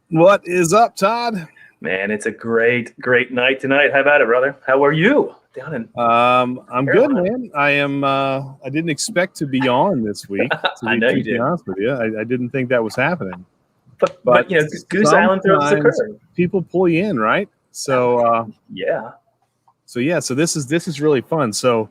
What is up, Todd? Man, it's a great night tonight. How about it, brother? How are you down in I'm good, Carolina? man. I am. I didn't expect to be on this week. To I be know you truthfully did, honest with you, I didn't think that was happening. but But Goose Island throws us a sometimes curve. people pull you in, right? So, Yeah, so this is really fun. So,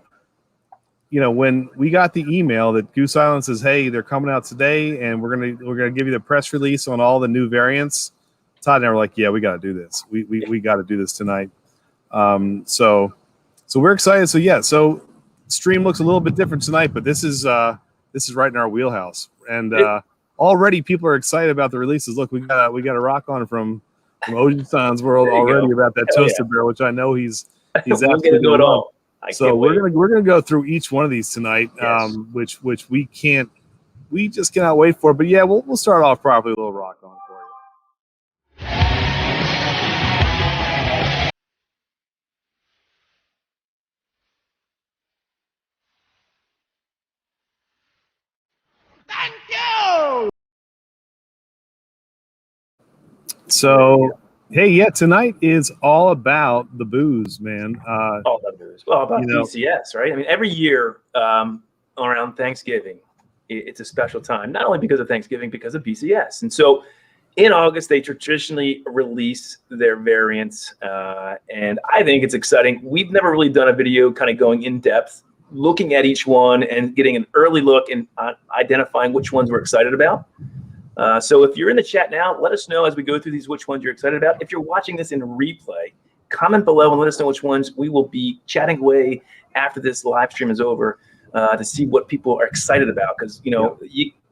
when we got the email that Goose Island says, "Hey, they're coming out today, and we're gonna give you the press release on all the new variants." Todd and I were like, "Yeah, we got to do this. We got to do this tonight." So we're excited. So stream looks a little bit different tonight, but this is right in our wheelhouse. And already people are excited about the releases. Look, we got a rock on from Ojisan's world already about that Hell toasted barrel, which I know he's we'll get absolutely into gonna it love. all. I So can't wait. we're gonna go through each one of these tonight, Yes. which we just cannot wait for. But yeah, we'll start off properly with a little rock on for you. Thank you! So, hey, yeah, tonight is all about the booze, man. All about Goose. Well, about You know- BCS, right? I mean, every year around Thanksgiving, it's a special time. Not only because of Thanksgiving, because of BCS. And so, in August, they traditionally release their variants, and I think it's exciting. We've never really done a video kind of going in depth, looking at each one and getting an early look and identifying which ones we're excited about. So if you're in the chat now, let us know as we go through these which ones you're excited about. If you're watching this in replay, comment below and let us know which ones we will be chatting away after this live stream is over to see what people are excited about. Because,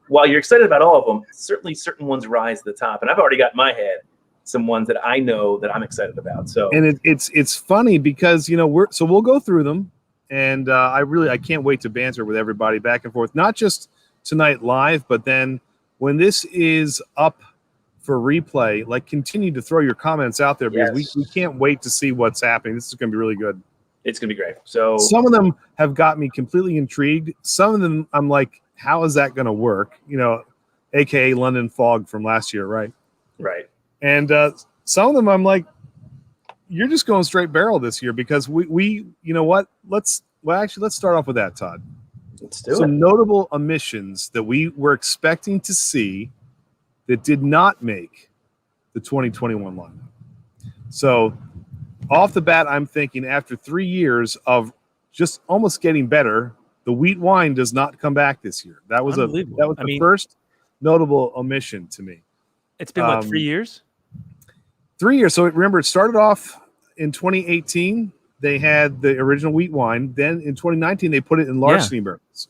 while you're excited about all of them, certainly certain ones rise to the top. And I've already got in my head some ones that I know that I'm excited about. So, and it's funny because we'll go through them, and I can't wait to banter with everybody back and forth, not just tonight live, but then when this is up for replay, like continue to throw your comments out there because Yes. we can't wait to see what's happening. This is going to be really good. it's going to be great. So, Some of them have got me completely intrigued. Some of them I'm like, how is that going to work? AKA London Fog from last year, right? right. And some of them I'm like, you're just going straight barrel this year because we you know what? Let's start off with that, Todd. Let's do Some it. notable omissions that we were expecting to see that did not make the 2021 lineup. So off the bat, I'm thinking after 3 years of just almost getting better, the wheat wine does not come back this year. That was Unbelievable. the first notable omission to me. It's been 3 years? 3 years. So remember, it started off in 2018. They had the original wheat wine. Then in 2019, they put it in larceny barrels.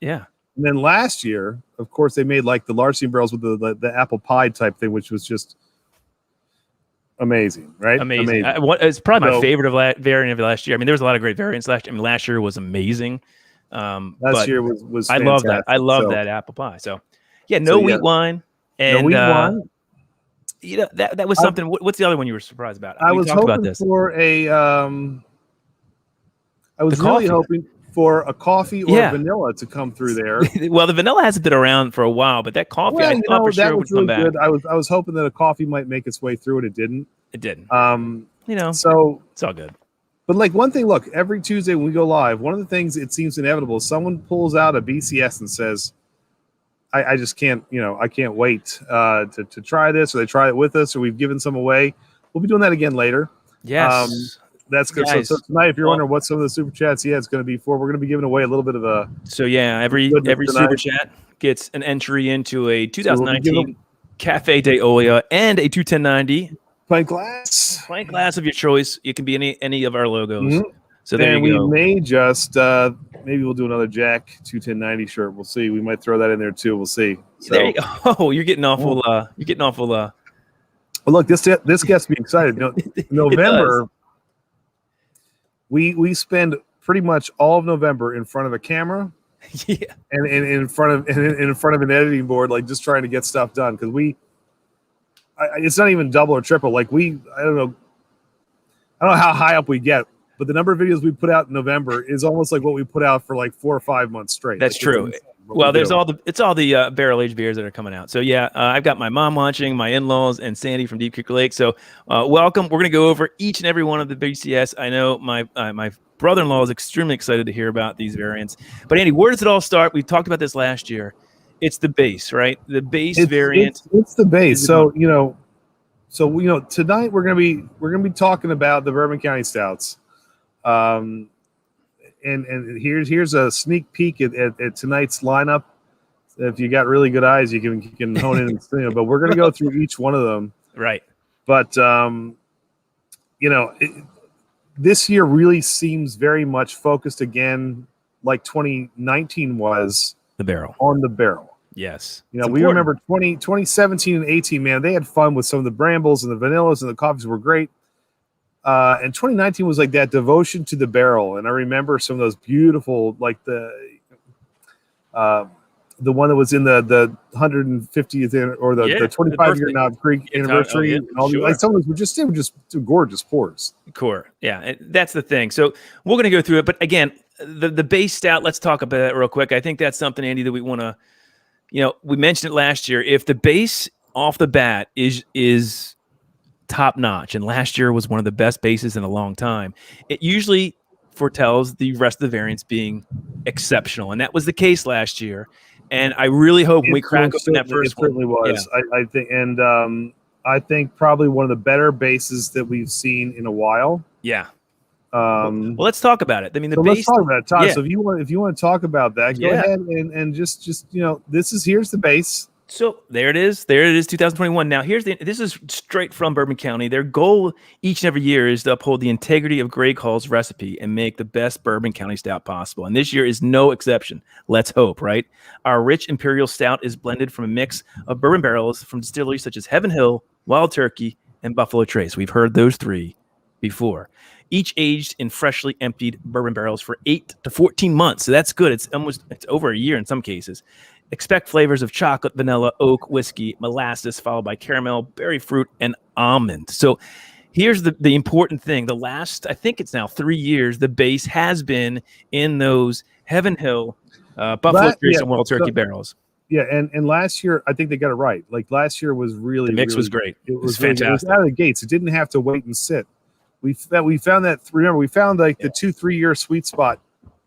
Yeah. And then last year, of course, they made like the larceny barrels with the apple pie type thing, which was just amazing, right? Amazing. It's probably my So- favorite variant of last year. I mean, there was a lot of great variants last year. I mean, last year was amazing. Last year was I love that. I fantastic. love So- that apple pie. So, yeah, no wheat wine. And No wheat wine. That was something. What's the other one you were surprised about? I We was talked hoping about this. for a. I was The really coffee. hoping for a coffee or Yeah. vanilla to come through there. Well, the vanilla hasn't been around for a while, but that coffee, Well, I thought for that sure would was really come back. good. I was hoping that a coffee might make its way through, and it didn't. It didn't. So, It's all good. but like one thing, look, every Tuesday when we go live, one of the things it seems inevitable is someone pulls out a BCS and says, I just can't, I can't wait to try this, or they try it with us, or we've given some away. We'll be doing that again later. Yes. That's good. Guys, So tonight, if you're wondering what some of the super chats, it's going to be for, we're going to be giving away a little bit of a. So yeah, every goodness super tonight. chat gets an entry into a So we'll be 2019 giving Cafe De Olla and a 21090 pint glass. pint glass of your choice. It can be any of our logos. Mhm. So there And you we go. may just maybe we'll do another Jack 21090 shirt. We'll see. We might throw that in there too. We'll see. So, There you go. Oh, you're getting awful. You're getting awful. well, look, this gets me excited. November, we spend pretty much all of November in front of a camera Yeah. and in front of an editing board, like just trying to get stuff done because it's not even double or triple. Like I don't know how high up we get, but the number of videos we put out in November is almost like what we put out for like 4 or 5 months straight. That's Like, true. it's insane. what Well, we there's do. all the barrel aged beers that are coming out. So yeah, I've got my mom watching, my in-laws, and Sandy from Deep Creek Lake. So welcome. We're gonna go over each and every one of the BCS. I know my brother-in-law is extremely excited to hear about these variants. But Andy, where does it all start? We talked about this last year. It's the base, right? The base variant. It's the base. is So tonight we're gonna be talking about the Bourbon County Stouts. And here's a sneak peek at tonight's lineup. If you got really good eyes, you can hone in and see them. But we're going to go through each one of them. Right. But this year really seems very much focused again, like 2019 was, The barrel. on the barrel. Yes. We It's important. remember 2017 and 18. Man, they had fun with some of the brambles and the vanillas, and the coffees were great. And 2019 was like that devotion to the barrel. And I remember some of those beautiful, like the one that was in the 150th or the 25-year Knob Creek anniversary. And all like some of those were just gorgeous pours. Core. Yeah. And that's the thing. So we're going to go through it. But again, the base stout, let's talk about that real quick. I think that's something, Andy, that we want to, we mentioned it last year. If the base off the bat is top notch, and last year was one of the best bases in a long time, it usually foretells the rest of the variants being exceptional, and that was the case last year. And I really hope when we crack open that first one, certainly was. Yeah. I think, and I think probably one of the better bases that we've seen in a while. Yeah. Well, let's talk about it. I mean, let's talk about it, Todd. Yeah. So if you want to talk about that, go ahead and just here's the base. So there it is. There it is, 2021. Now, this is straight from Bourbon County. Their goal each and every year is to uphold the integrity of Greg Hall's recipe and make the best Bourbon County Stout possible. And this year is no exception. Let's hope, right? Our rich Imperial Stout is blended from a mix of bourbon barrels from distilleries such as Heaven Hill, Wild Turkey, and Buffalo Trace. We've heard those three before. Each aged in freshly emptied bourbon barrels for 8 to 14 months. So that's good. It's over a year in some cases. Expect flavors of chocolate, vanilla, oak, whiskey, molasses, followed by caramel, berry fruit, and almond. So here's the important thing. The last, I think it's now 3 years, the base has been in those Heaven Hill, Buffalo Trace, and Wild Turkey barrels. Yeah, and last year, I think they got it right. Like last year was really, the mix really, was great. It was fantastic. It was out of the gates. It didn't have to wait and sit. We found that. Remember, we found like the 2-3 year sweet spot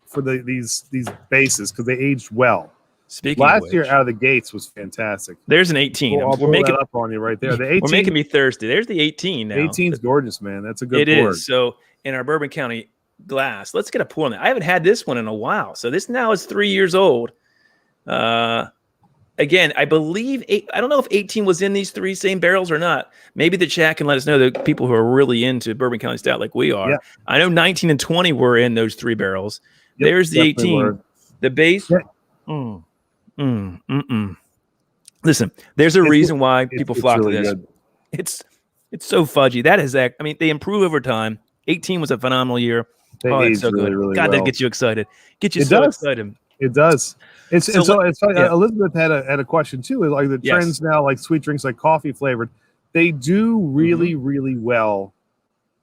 for these bases because they aged well. Speaking last year out of the gates was fantastic. There's an 18. I'll pull that up on you right there. The 18, we're making me thirsty. There's the 18 now. 18's gorgeous, man. That's a good pour. It is. So in our Bourbon County glass, let's get a pour on that. I haven't had this one in a while. So this now is 3 years old. Again, I believe I don't know if 18 was in these three same barrels or not. Maybe the chat can let us know, the people who are really into Bourbon County Stout like we are. Yeah. I know 19 and 20 were in those three barrels. Yep, there's the 18. Were. The base. Yeah. Listen, there's a reason why people flock really to this. Good. It's so fudgy. That is, I mean, they improve over time. 18 was a phenomenal year. It's so really, good. Really God, well. that gets you excited. Get you so excited. It does. It's funny. Yeah. Elizabeth had a question too. Like the trends now, like sweet drinks, like coffee flavored, they do really, really well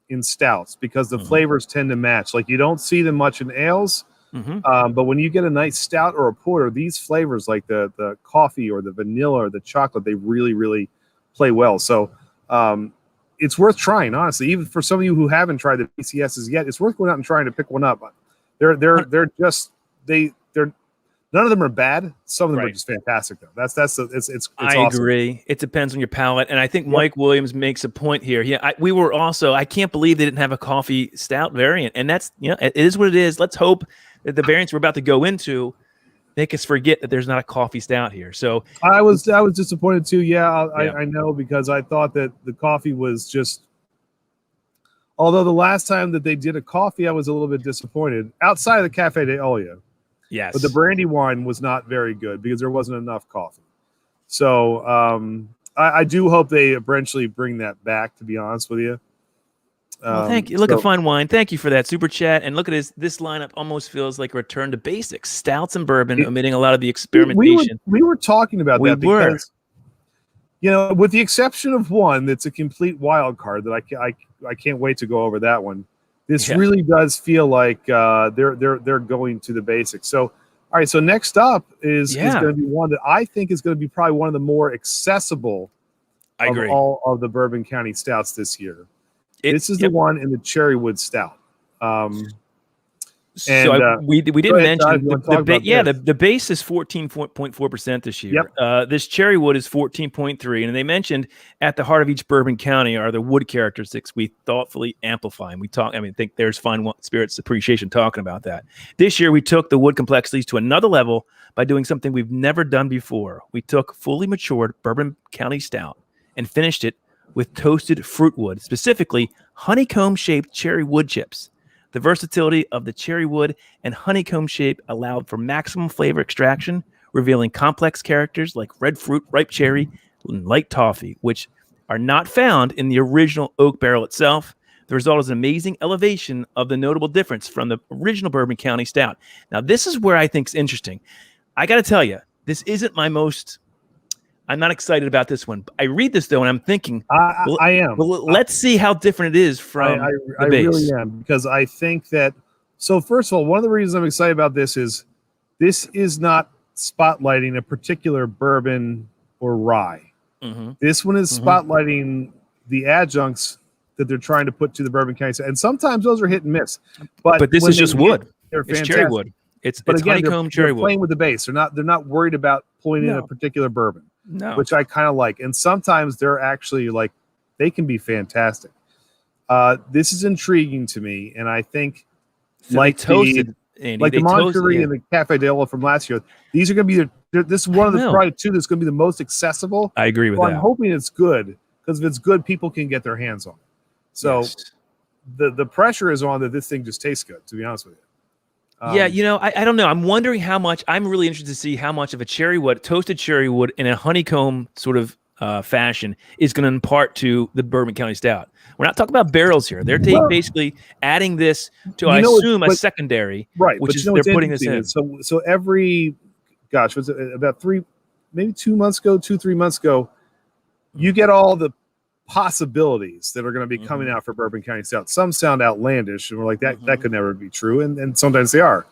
in stouts because the flavors tend to match. Like you don't see them much in ales. But when you get a nice stout or a porter, these flavors like the coffee or the vanilla or the chocolate, they really, really play well. So it's worth trying, honestly. Even for some of you who haven't tried the BCSs yet, it's worth going out and trying to pick one up. They're none of them are bad. Some of them are just fantastic, though. It's I awesome. Agree. It depends on your palate, and I think Mike Williams makes a point here. Yeah, we were also. I can't believe they didn't have a coffee stout variant, and that's it is what it is. Let's hope that the variants we're about to go into make us forget that there's not a coffee stout here. So I was disappointed too. I know because I thought that the coffee was just. Although the last time that they did a coffee, I was a little bit disappointed. Outside of the Cafe De Olla. Yes. But the brandy wine was not very good because there wasn't enough coffee. So I do hope they eventually bring that back, to be honest with you. Well, thank you. Look at fine wine. Thank you for that super chat. And look at this lineup almost feels like a return to basics. Stouts and bourbon, omitting a lot of the experimentation. We were talking about that because, with the exception of one that's a complete wild card that I can't wait to go over that one. This really does feel like they're going to the basics. So All right, so next up is Yeah. going to be one that I think is going to be probably one of the more accessible I of agree. all of the Bourbon County Stouts this year. This is Yep. the one in the Cherrywood Stout. So And, we go didn't ahead, Todd, if mention you want to talk about this. the base is 14.4% this year. This Cherrywood is 14.3, and they mentioned at the heart of each Bourbon County are the wood characteristics we thoughtfully amplify. And I think there's Fine Spirits Appreciation talking about that. This year we took the wood complexities to another level by doing something we've never done before. We took fully matured Bourbon County Stout and finished it with toasted fruit wood, specifically honeycomb-shaped cherry wood chips. The versatility of the cherry wood and honeycomb shape allowed for maximum flavor extraction, revealing complex characters like red fruit, ripe cherry, and light toffee, which are not found in the original oak barrel itself. The result is an amazing elevation of the notable difference from the original Bourbon County Stout. Now, this is where I think it's interesting. I got to tell you, this isn't I'm not excited about this one. I read this, though, and I'm thinking, I am. Well, let's see how different it is from I the base. really am, because I think that. So first of all, one of the reasons I'm excited about this is not spotlighting a particular bourbon or rye. Mm-hmm. This one is spotlighting the adjuncts that they're trying to put to the Bourbon County, and sometimes those are hit and miss. But this is just wood. They're It's fantastic. cherry wood. It's honeycomb cherry they're wood. playing with the base. They're not worried about pulling in a particular bourbon. No. Which I kind of like. And sometimes they're actually they can be fantastic. This is intriguing to me. And I think So they toasted, Andy, the Monterey and the Cafe De Olla from last year, these are going to be this is one of the probably two that's going to be the most accessible. I agree with that. I'm hoping it's good, because if it's good, people can get their hands on it. So the pressure is on that this thing just tastes good, to be honest with you. I don't know. I'm wondering how much. I'm really interested to see how much of a toasted cherry wood in a honeycomb sort of fashion is going to impart to the Bourbon County Stout. We're not talking about barrels here. They're basically adding this to, I assume, a secondary, right? Which is they're putting this in. So every, was it about 3 months ago, 2-3 months ago, you get all the possibilities that are going to be coming out for Bourbon County Stout. Some sound outlandish, and we're like, that could never be true, and sometimes they are.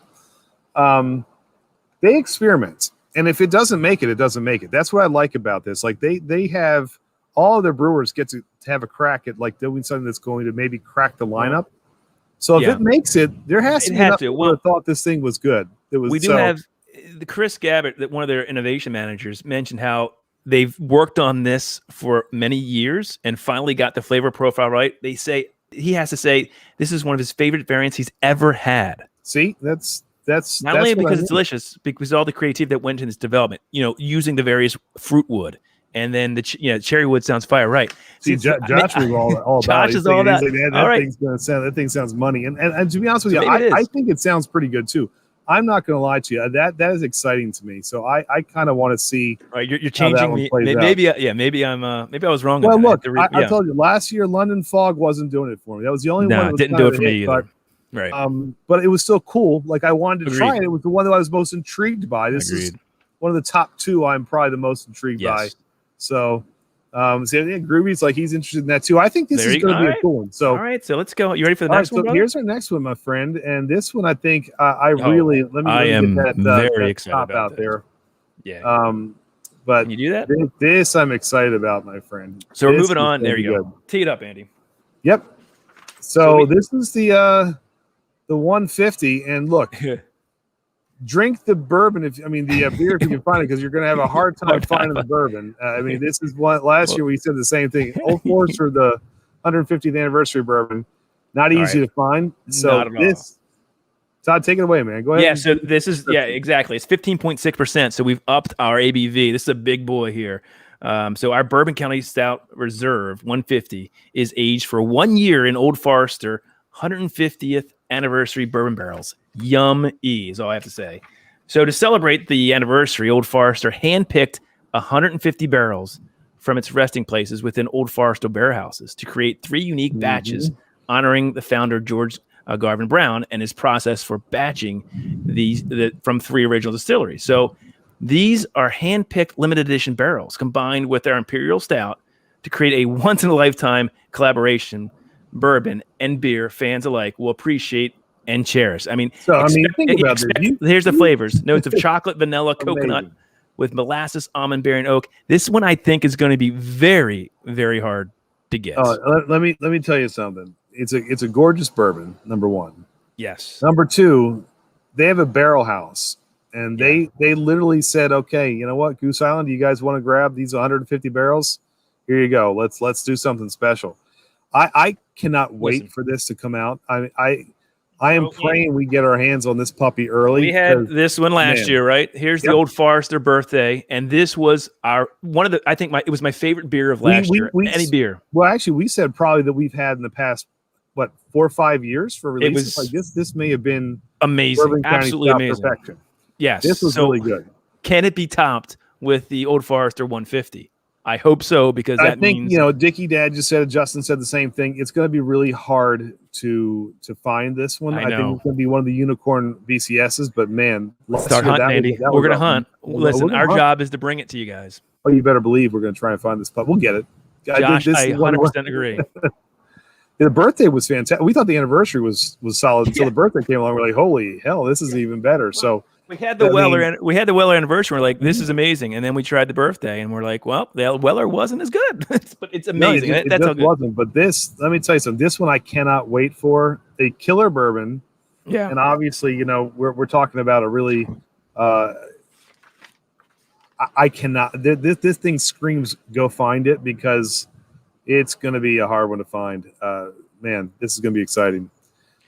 They experiment, and if it doesn't make it, it doesn't make it. That's what I like about this. Like they have all of their brewers get to have a crack at doing something that's going to maybe crack the lineup. So if it makes it, there has to be enough people that thought this thing was good. We do have the Chris Gabbett, that one of their innovation managers, mentioned how they've worked on this for many years and finally got the flavor profile right. He has to say this is one of his favorite variants he's ever had. See, that's not only because it's delicious, because all the creativity that went into this development, using the various fruit wood, and then the cherry wood sounds fire, right? See, Josh was all about Josh it. is all that. That thing sounds money, and to be honest with you, I think it sounds pretty good too. I'm not going to lie to you. That is exciting to me. So I kind of want to see. Right, you're changing me. Maybe I was wrong. Well, look, I told you last year London Fog wasn't doing it for me. That was the only one that didn't do it for me either. Right. But it was still cool. I wanted to try it. It was the one that I was most intrigued by. This is one of the top two I'm probably the most intrigued by. So, Groovy's he's interested in that too. I think this is going to be a cool one. So, all right, so let's go. You ready for the next one? So here's our next one, my friend. And this one, I think I really let me get that very excited top about out there. Yeah. But can you do that? This I'm excited about, my friend. So we're moving on. There you go. Tee it up, Andy. Yep. So this is the 150, and look. Drink the bourbon the beer if you can find it, because you're going to have a hard time finding the bourbon. This is one last year we said the same thing. Old Forester, the 150th anniversary bourbon, not easy to find. So Todd, take it away, man. Go ahead. Yeah. So this is exactly. It's 15.6%. So we've upped our ABV. This is a big boy here. So our Bourbon County Stout Reserve 150 is aged for 1 year in Old Forester 150th anniversary bourbon barrels. Yum is all I have to say. So to celebrate the anniversary, Old Forester handpicked 150 barrels from its resting places within Old Forester barrelhouses to create 3 unique batches honoring the founder George Garvin Brown and his process for batching these from 3 original distilleries. So these are handpicked limited edition barrels combined with our Imperial Stout to create a once in a lifetime collaboration. Bourbon and beer fans alike will appreciate and cherish. I mean, So think about this. Here's the flavors: notes of chocolate, vanilla, Amazing. coconut, with molasses, almond, berry, and oak. This one I think is going to be very, very hard to get. Let me tell you something. It's a gorgeous bourbon. Number one. Yes. Number two, they have a barrel house, and they literally said, okay, you know what, Goose Island, you guys want to grab these 150 barrels? Here you go. Let's do something special. I cannot wait for this to come out. I am praying we get our hands on this puppy early. We had this one last year, right? Here's the Old Forester birthday, and this was it was my favorite beer of last year. Any beer. Well, actually, we said probably that we've had in the past 4 or 5 years for releases like this. This may have been amazing, absolutely amazing. Perfection. Yes, this was really good. Can it be topped with the Old Forester 150? I hope so, because I think Dickie Dad just said, Justin said the same thing. It's going to be really hard to find this one. I think it's going to be one of the unicorn BCSs, but man, start hunting, Andy. We're going to hunt. Listen, our job is to bring it to you guys. Oh, you better believe we're going to try and find this pup. We'll get it. Josh, I 100% agree. The birthday was fantastic. We thought the anniversary was solid until the birthday came along. We're like, holy hell, this is even better. So. We had the Weller anniversary. We're like, this is amazing, and then we tried the birthday, and we're like, well, the Weller wasn't as good, but it's amazing. No, it just wasn't. But this, let me tell you something. This one I cannot wait for. A killer bourbon. Yeah, and obviously, we're talking about a really. I cannot. This thing screams, go find it, because it's going to be a hard one to find. Man, this is going to be exciting.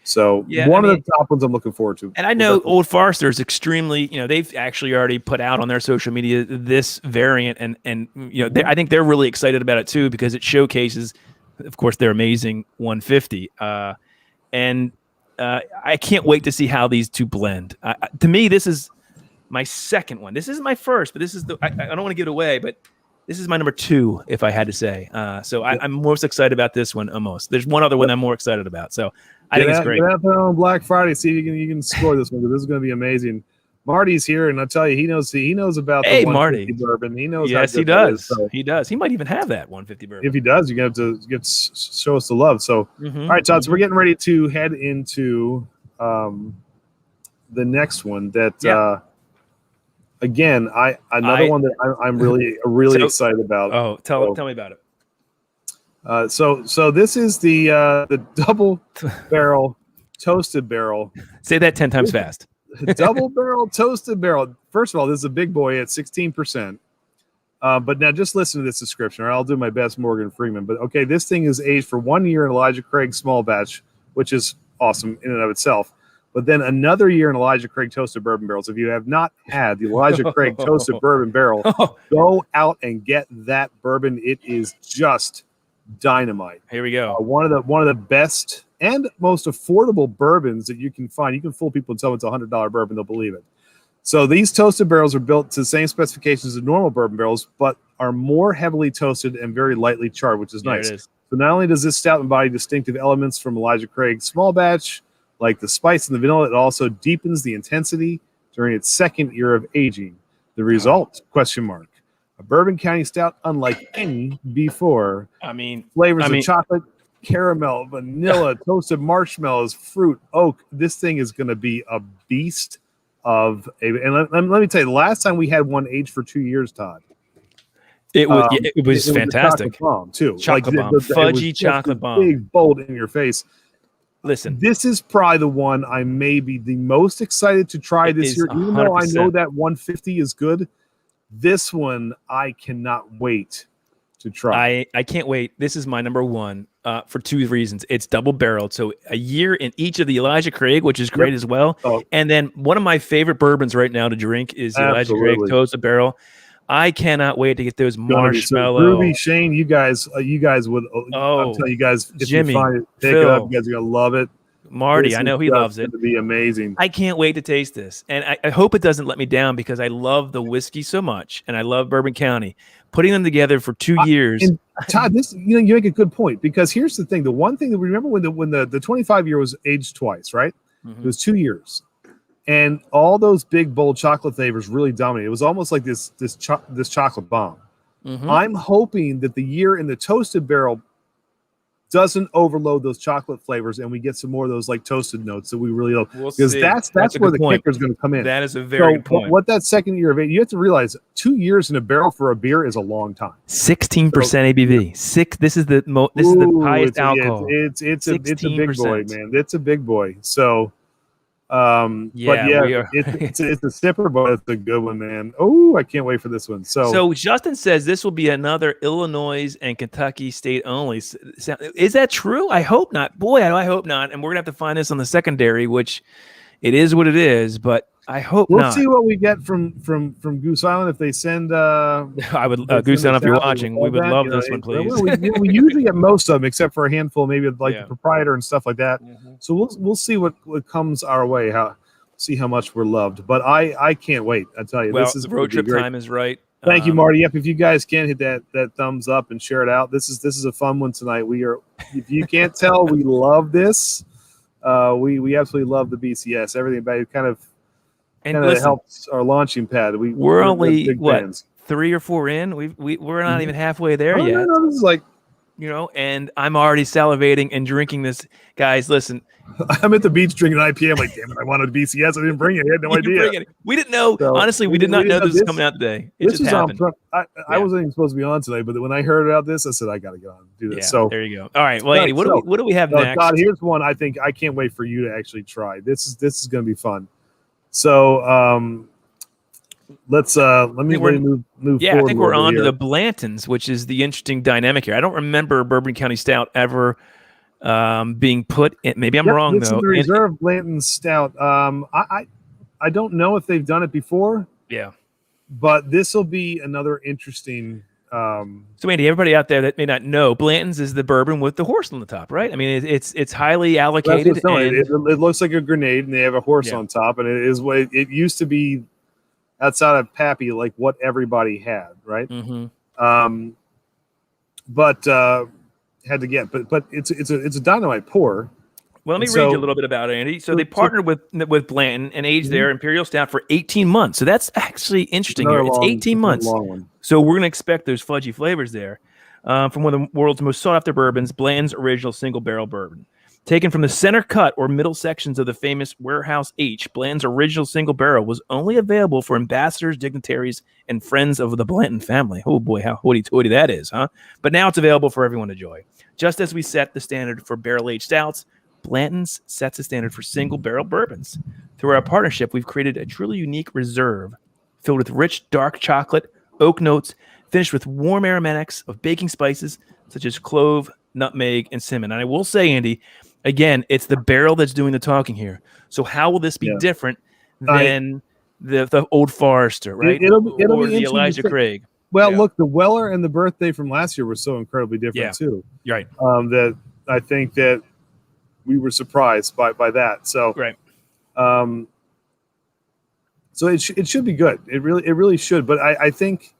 So one of the top ones I'm looking forward to. And I know Old Forester is extremely, they've actually already put out on their social media this variant, and I think they're really excited about it too, because it showcases, of course, their amazing 150. And I can't wait to see how these two blend. To me, this is my second one. This isn't my first, but this is I don't want to give it away, but this is my number 2, if I had to say. So I'm most excited about this one almost. There's one other one I'm more excited about. So I think it's great. Get out there on Black Friday, see if you can score this one, because this is going to be amazing. Marty's here, and I'll tell you, he knows about the 150 bourbon. He knows. Yes, he does. He does. He might even have that 150 bourbon. If he does, you're going to have to show us the love. So, all right, Todd. So we're getting ready to head into the next one. That again, another one that I'm really excited about. Oh, tell me about it. So this is the double barrel toasted barrel. Say that 10 times fast. Double barrel toasted barrel. First of all, this is a big boy at 16%. But now just listen to this description, or I'll do my best Morgan Freeman. But okay, this thing is aged for 1 year in Elijah Craig small batch, which is awesome in and of itself. But then another year in Elijah Craig toasted bourbon barrels. If you have not had the Elijah Craig toasted bourbon barrel, go out and get that bourbon. It is just dynamite. Here we go. One of the best and most affordable bourbons that you can find. You can fool people and tell them it's a $100 bourbon, they'll believe it. So these toasted barrels are built to the same specifications as normal bourbon barrels, but are more heavily toasted and very lightly charred, which is nice. So not only does this stout embody distinctive elements from Elijah Craig small batch, like the spice and the vanilla, it also deepens the intensity during its second year of aging. The result? ? A Bourbon County Stout unlike any before. Flavors of chocolate, caramel, vanilla, toasted marshmallows, fruit, oak. This thing is going to be a beast of a. And let me tell you, the last time we had one aged for 2 years, Todd, it was fantastic. Chocolate bomb too. Chocolate bomb, fudgy chocolate bomb, big, bold in your face. Listen, this is probably the one I may be the most excited to try this year. Even though I know that 150 is good, this one I cannot wait to try. I can't wait. This is my number 1 for 2 reasons. It's double barreled, so a year in each of the Elijah Craig, which is great as well. And then one of my favorite bourbons right now to drink is the Elijah Craig toasted barrel. I cannot wait to get those marshmallow. Ruby, Shane, you guys would. I'm telling you guys, if Jimmy, you find it, pick Phil, it up. You guys are gonna love it. Marty, I know he loves it. It's going to be amazing. I can't wait to taste this, and I hope it doesn't let me down, because I love the whiskey so much, and I love Bourbon County. Putting them together for 2 years. And Todd, this you make a good point, because here's the thing: the one thing that we remember when the 25-year was aged twice, right? It was 2 years. And all those big, bold chocolate flavors really dominated. It was almost like this chocolate bomb. I'm hoping that the year in the toasted barrel doesn't overload those chocolate flavors, and we get some more of those like toasted notes that we really love. We'll Because see. that's a where good the point. kicker is going to come in. That is a very good point. What that second year of age, you have to realize 2 years in a barrel for a beer is a long time. 16% ABV. This is the highest alcohol. It's a big boy, man. It's a big boy. So, we but yeah, are. it's a sipper, but it's a good one, man. Oh, I can't wait for this one. So Justin says this will be another Illinois and Kentucky state only. Is that true? I hope not. Boy, I hope not. And we're gonna have to find this on the secondary, which it is what it is. But I hope we'll not. see what we get from Goose Island if they send. I would Goose Island, if you're watching, we would love this one, please. We usually get most of them, except for a handful, maybe like the proprietor and stuff like that. So we'll see what comes our way. See how much we're loved. But I can't wait. I tell you, well, this is road trip great. time is right. Thank you, Marty. Yep, if you guys can hit that thumbs up and share it out. This is a fun one tonight. If you can't tell, we love this. We absolutely love the BCS. Everything about it kind of helps our launching pad. We're only what fans. 3 or 4 in. We're not even halfway there yet. No, this is like, and I'm already salivating and drinking this. Guys, listen. I'm at the beach drinking an IPA. I'm like, damn it, I wanted a BCS. I didn't bring it. I had no idea. We didn't know. So, honestly, we did not know this was coming out today. It just happened. I wasn't even supposed to be on today, but when I heard about this, I said, I got to get on and do this. So there you go. All right. Well, Andy, what do we have next? God, here's one I think I can't wait for you to actually try. This is going to be fun. So let me move forward. Yeah, I think we're on to the Blantons, which is the interesting dynamic here. I don't remember Bourbon County Stout ever being put in. Maybe I'm wrong, this though. Is the Reserve Blanton Stout. I don't know if they've done it before. Yeah. But this will be another interesting. So, Andy, everybody out there that may not know, Blanton's is the bourbon with the horse on the top, right? I mean, it's highly allocated. It looks like a grenade, and they have a horse on top, and it is what it used to be outside of Pappy, like what everybody had, right? Mm-hmm. But had to get, but it's a dynamite pour. Well, let me read you a little bit about it, Andy. So they partnered with Blanton and aged their Imperial Stout for 18 months. So that's actually interesting here. It's 18 months. Long one. So we're going to expect those fudgy flavors there from one of the world's most sought-after bourbons, Blanton's Original Single Barrel Bourbon. Taken from the center cut or middle sections of the famous Warehouse H, Blanton's Original Single Barrel was only available for ambassadors, dignitaries, and friends of the Blanton family. Oh boy, how hoity-toity that is, huh? But now it's available for everyone to enjoy. Just as we set the standard for barrel-aged stouts, Blanton's sets the standard for single barrel bourbons. Through our partnership, we've created a truly unique reserve filled with rich, dark chocolate, oak notes, finished with warm aromatics of baking spices such as clove, nutmeg, and cinnamon. And I will say, Andy, again, it's the barrel that's doing the talking here. So how will this be different than the Old Forester, right? It'll be the Elijah Craig. Well, look, the Weller and the Birthday from last year were so incredibly different too. Right. That I think that we were surprised by that. So right. So it should be good. It really should. But I think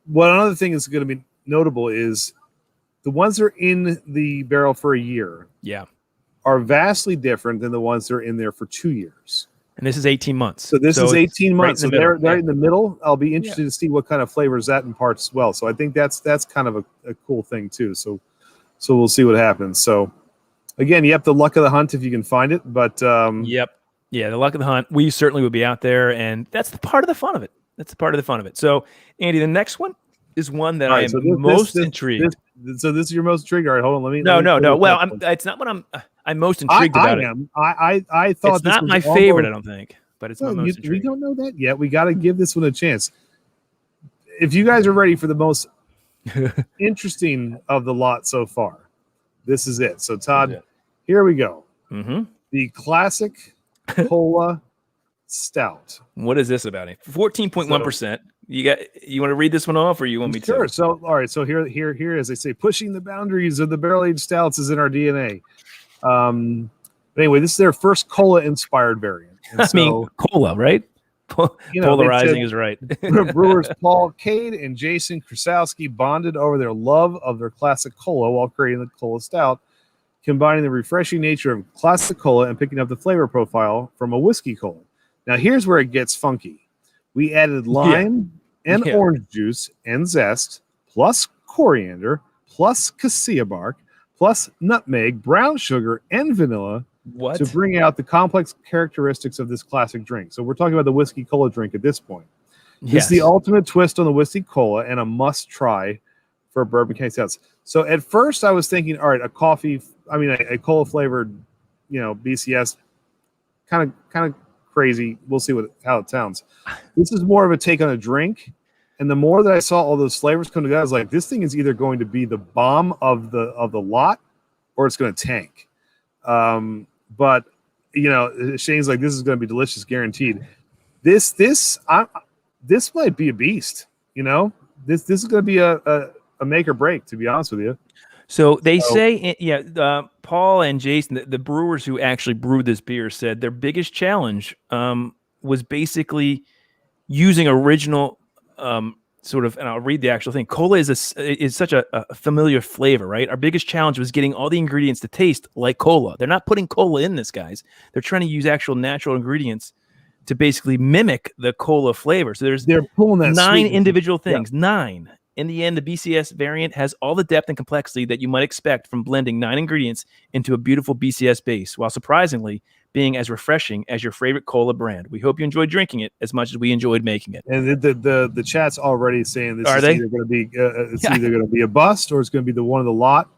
what another thing is going to be notable is the ones that are in the barrel for a year are vastly different than the ones that are in there for 2 years. And this is 18 months. So this is 18 months. Right so they're in the middle. I'll be interested to see what kind of flavors that imparts as well. So I think that's kind of a cool thing too. So we'll see what happens. So again, you have the luck of the hunt if you can find it. But the luck of the hunt. We certainly would be out there, and that's the part of the fun of it. So, Andy, the next one is one that I am most intrigued. So this is your most intrigued. All right, hold on. No. Well, it's not what I'm most intrigued about. I thought it's not my favorite. I don't think, but it's my most intrigued. We don't know that yet. We got to give this one a chance. If you guys are ready for the most interesting of the lot so far, this is it. So, Todd, here we go. Mm-hmm. The classic Cola Stout. What is this about? 14.1%. You want to read this one off, or you want me to? Sure. So all right. So here, as they say, pushing the boundaries of the barrel-aged stouts is in our DNA. But anyway, this is their first cola-inspired variant. And cola, right? Polarizing is right. Brewers Paul Cade and Jason Krasowski bonded over their love of their classic cola while creating the Cola Stout, combining the refreshing nature of classic cola and picking up the flavor profile from a whiskey cola. Now, here's where it gets funky. We added lime and orange juice and zest, plus coriander, plus cassia bark, plus nutmeg, brown sugar, and vanilla What? to bring out the complex characteristics of this classic drink. So we're talking about the whiskey cola drink at this point. This is the ultimate twist on the whiskey cola and a must-try for Bourbon County Stouts. So at first I was thinking, all right, a cola flavored, BCS, kind of crazy. We'll see how it sounds. This is more of a take on a drink. And the more that I saw all those flavors come together, I was like, this thing is either going to be the bomb of the lot, or it's going to tank. But Shane's like, this is going to be delicious, guaranteed. This might be a beast. This is going to be a make or break, to be honest with you. So they say, Paul and Jason, the brewers who actually brewed this beer, said their biggest challenge was basically using original sort of, and I'll read the actual thing. Cola is such a familiar flavor, right? Our biggest challenge was getting all the ingredients to taste like cola. They're not putting cola in this, guys. They're trying to use actual natural ingredients to basically mimic the cola flavor. So they're pulling that 9 individual things. Yeah. 9. In the end, the BCS variant has all the depth and complexity that you might expect from blending 9 ingredients into a beautiful BCS base, while surprisingly being as refreshing as your favorite cola brand. We hope you enjoyed drinking it as much as we enjoyed making it. And the chat's already saying this either going to be either going to be a bust or it's going to be the one of the lot.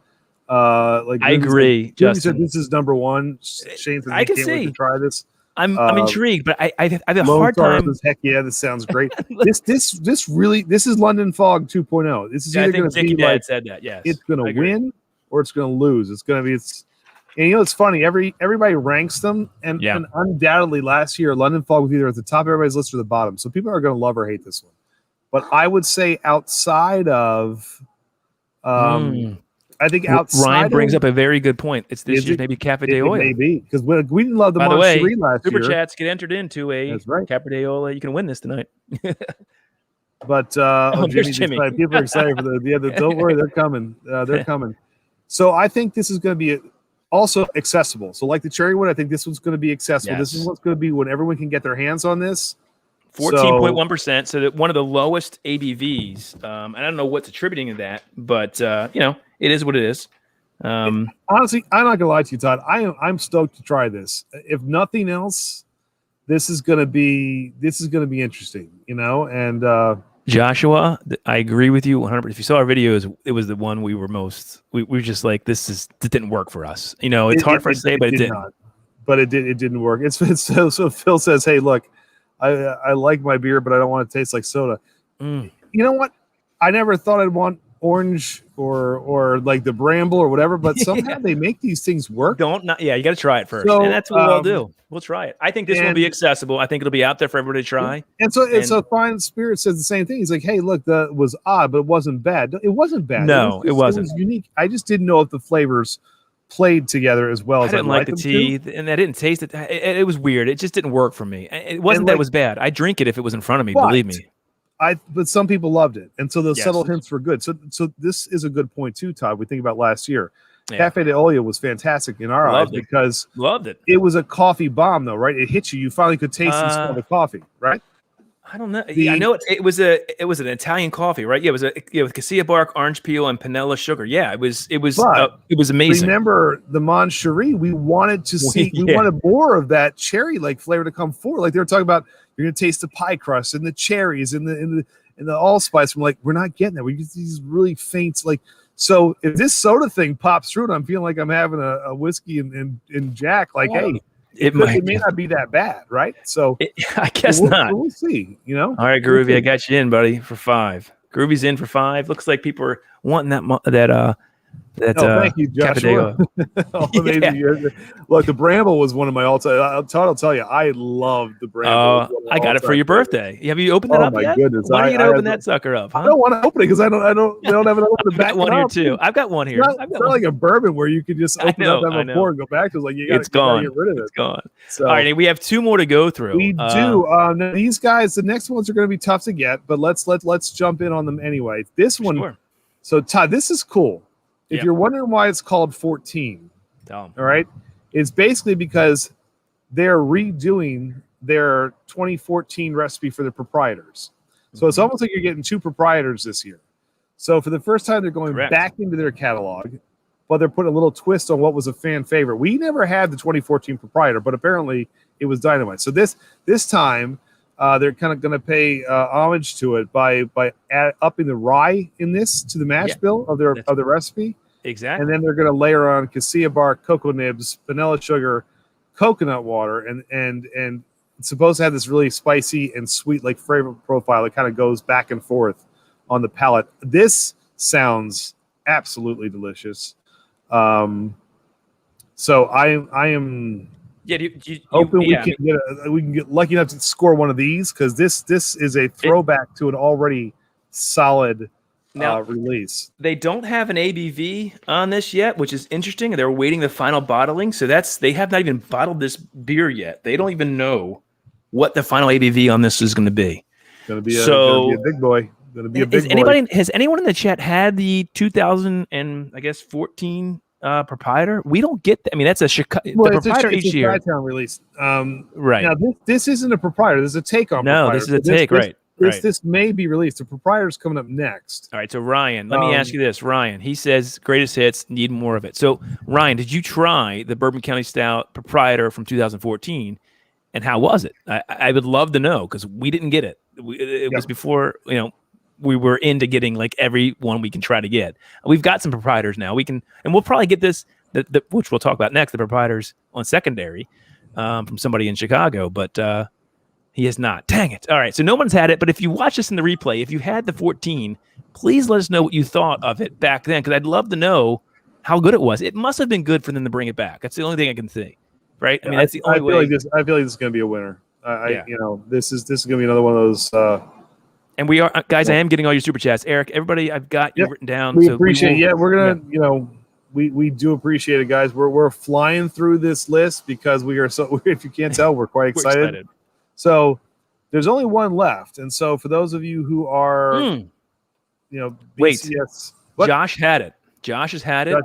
I agree. Justin said this is number 1. Shane said I can can't wait to try this. I'm intrigued, but I have a hard time. Heck yeah, this sounds great. This is London Fog 2.0. This is either going to be like said that. Yes, it's going to win or it's going to lose. It's going to be and it's funny. Everybody ranks them, and undoubtedly last year London Fog was either at the top of everybody's list or the bottom. So people are going to love or hate this one. But I would say outside of, I think outside Ryan brings up a very good point. It's this year's maybe Cafe De Olla. Maybe because we didn't love the By the way, last Super year. Chats get entered into a Cafe De Olla. You can win this tonight. But Jimmy. People are excited for the don't worry, they're coming. They're coming. So I think this is going to be also accessible. So like the Cherrywood, I think this one's going to be accessible. Yes. This is what's going to be when everyone can get their hands on this. 14.1%. So that one of the lowest ABVs. I don't know what's attributing to that, but it is what it is. Honestly, I'm not gonna lie to you, Todd. I'm stoked to try this. If nothing else, this is gonna be interesting, And Joshua, I agree with you 100%. If you saw our videos, it was the one we were we were just like, it didn't work for us. It's hard for us to say, but it didn't. Not. But it didn't work. So Phil says, hey, look, I like my beer, but I don't want it to taste like soda. You know what? I never thought I'd want orange or like the bramble or whatever, but somehow they make these things work. You got to try it first. So, and that's what we'll do. We'll try it. I think this will be accessible. I think it'll be out there for everybody to try. And so Fine Spirit says the same thing. He's like, hey, look, that was odd, but it wasn't bad. It wasn't bad. No, it wasn't. It was unique. I just didn't know if the flavors played together as well as I didn't like the tea, and I didn't taste it. It was weird. It just didn't work for me. It wasn't that it was bad. I'd drink it if it was in front of me, believe me. But some people loved it, and so those subtle hints were good. So this is a good point too, Todd. We think about last year. Yeah. Cafe De Olla was fantastic in our eyes because loved it. It was a coffee bomb, though, right? It hit you. You finally could taste and smell the coffee, right? I don't know. I know it was an Italian coffee, right? Yeah, it was with cassia bark, orange peel, and panela sugar. Yeah, it was amazing. Remember the Moncherie? We wanted to see. We wanted more of that cherry-like flavor to come forward. Like they were talking about, you're gonna taste the pie crust and the cherries and the allspice. I'm like, we're not getting that. We get these really faint, like. So if this soda thing pops through, and I'm feeling like I'm having a whiskey and Jack, like, hey. It may not be that bad, right? So I guess not. We'll see. All right, Groovy, I got you in, buddy, for 5. Groovy's in for 5. Looks like people are wanting that. Thank you, Joshua. Look, the Bramble was one of my all-time. Todd will tell you, I loved the Bramble. I got it for your birthday. Have you opened it up yet? Oh my goodness! Why are you gonna open that sucker up? Huh? I don't want to open it because I don't have enough to back one here too. I've got one here. It's not like a bourbon where you can just open up and pour and go back to. Like it's gone. Get rid of it. It's gone. So, all right, we have 2 more to go through. We do. Now these guys, the next ones are going to be tough to get, but let's jump in on them anyway. This one. Sure. So Todd, this is cool. If you're wondering why it's called 14, all right, it's basically because they're redoing their 2014 recipe for the proprietors. So it's almost like you're getting 2 proprietors this year. So for the first time, they're going Correct. back into their catalog, but they're putting a little twist on what was a fan favorite. We never had the 2014 Proprietor, but apparently it was dynamite. So this time, they're kind of going to pay homage to it by upping the rye in this to the mash bill of their recipe. Exactly. And then they're going to layer on cassia bark, cocoa nibs, vanilla sugar, coconut water, and it's supposed to have this really spicy and sweet like flavor profile that kind of goes back and forth on the palate. This sounds absolutely delicious. So I am hoping we can get lucky enough to score one of these, because this is a throwback to an already solid release. They don't have an ABV on this yet, which is interesting. They're waiting the final bottling, so they have not even bottled this beer yet. They don't even know what the final ABV on this is going to be. Going to be a big boy. Going to be a big boy. Has anyone in the chat had the 2014 Proprietor? We don't get that. I mean, that's a Chicago. Well, the Proprietor it's each year. Chi-Town release. Right. Now this isn't a Proprietor. This is a take on. No, Proprietor. this is a take. Right. This may be released. The Proprietor's coming up next. All right. So Ryan, let me ask you this. Ryan, he says greatest hits, need more of it. So Ryan, did you try the Bourbon County Stout Proprietor from 2014? And how was it? I would love to know, because we didn't get it. It was before, we were into getting like every one we can try to get. We've got some Proprietors now. And we'll probably get this, which we'll talk about next, the Proprietors on secondary from somebody in Chicago, but he has not. Dang it. All right. So no one's had it, but if you watch this in the replay, if you had the 14, please let us know what you thought of it back then, because I'd love to know how good it was. It must have been good for them to bring it back. That's the only thing I can see. Right? I mean, that's the only way. I feel like this is going to be a winner. This is going to be another one of those. And we are, guys. I am getting all your super chats, Eric. Everybody, I've got you written down. We appreciate it. We're gonna, we do appreciate it, guys. We're flying through this list because we are so. If you can't tell, we're quite excited. So there's only one left, and so for those of you who are, BCS, wait, Josh had it. Josh has had it.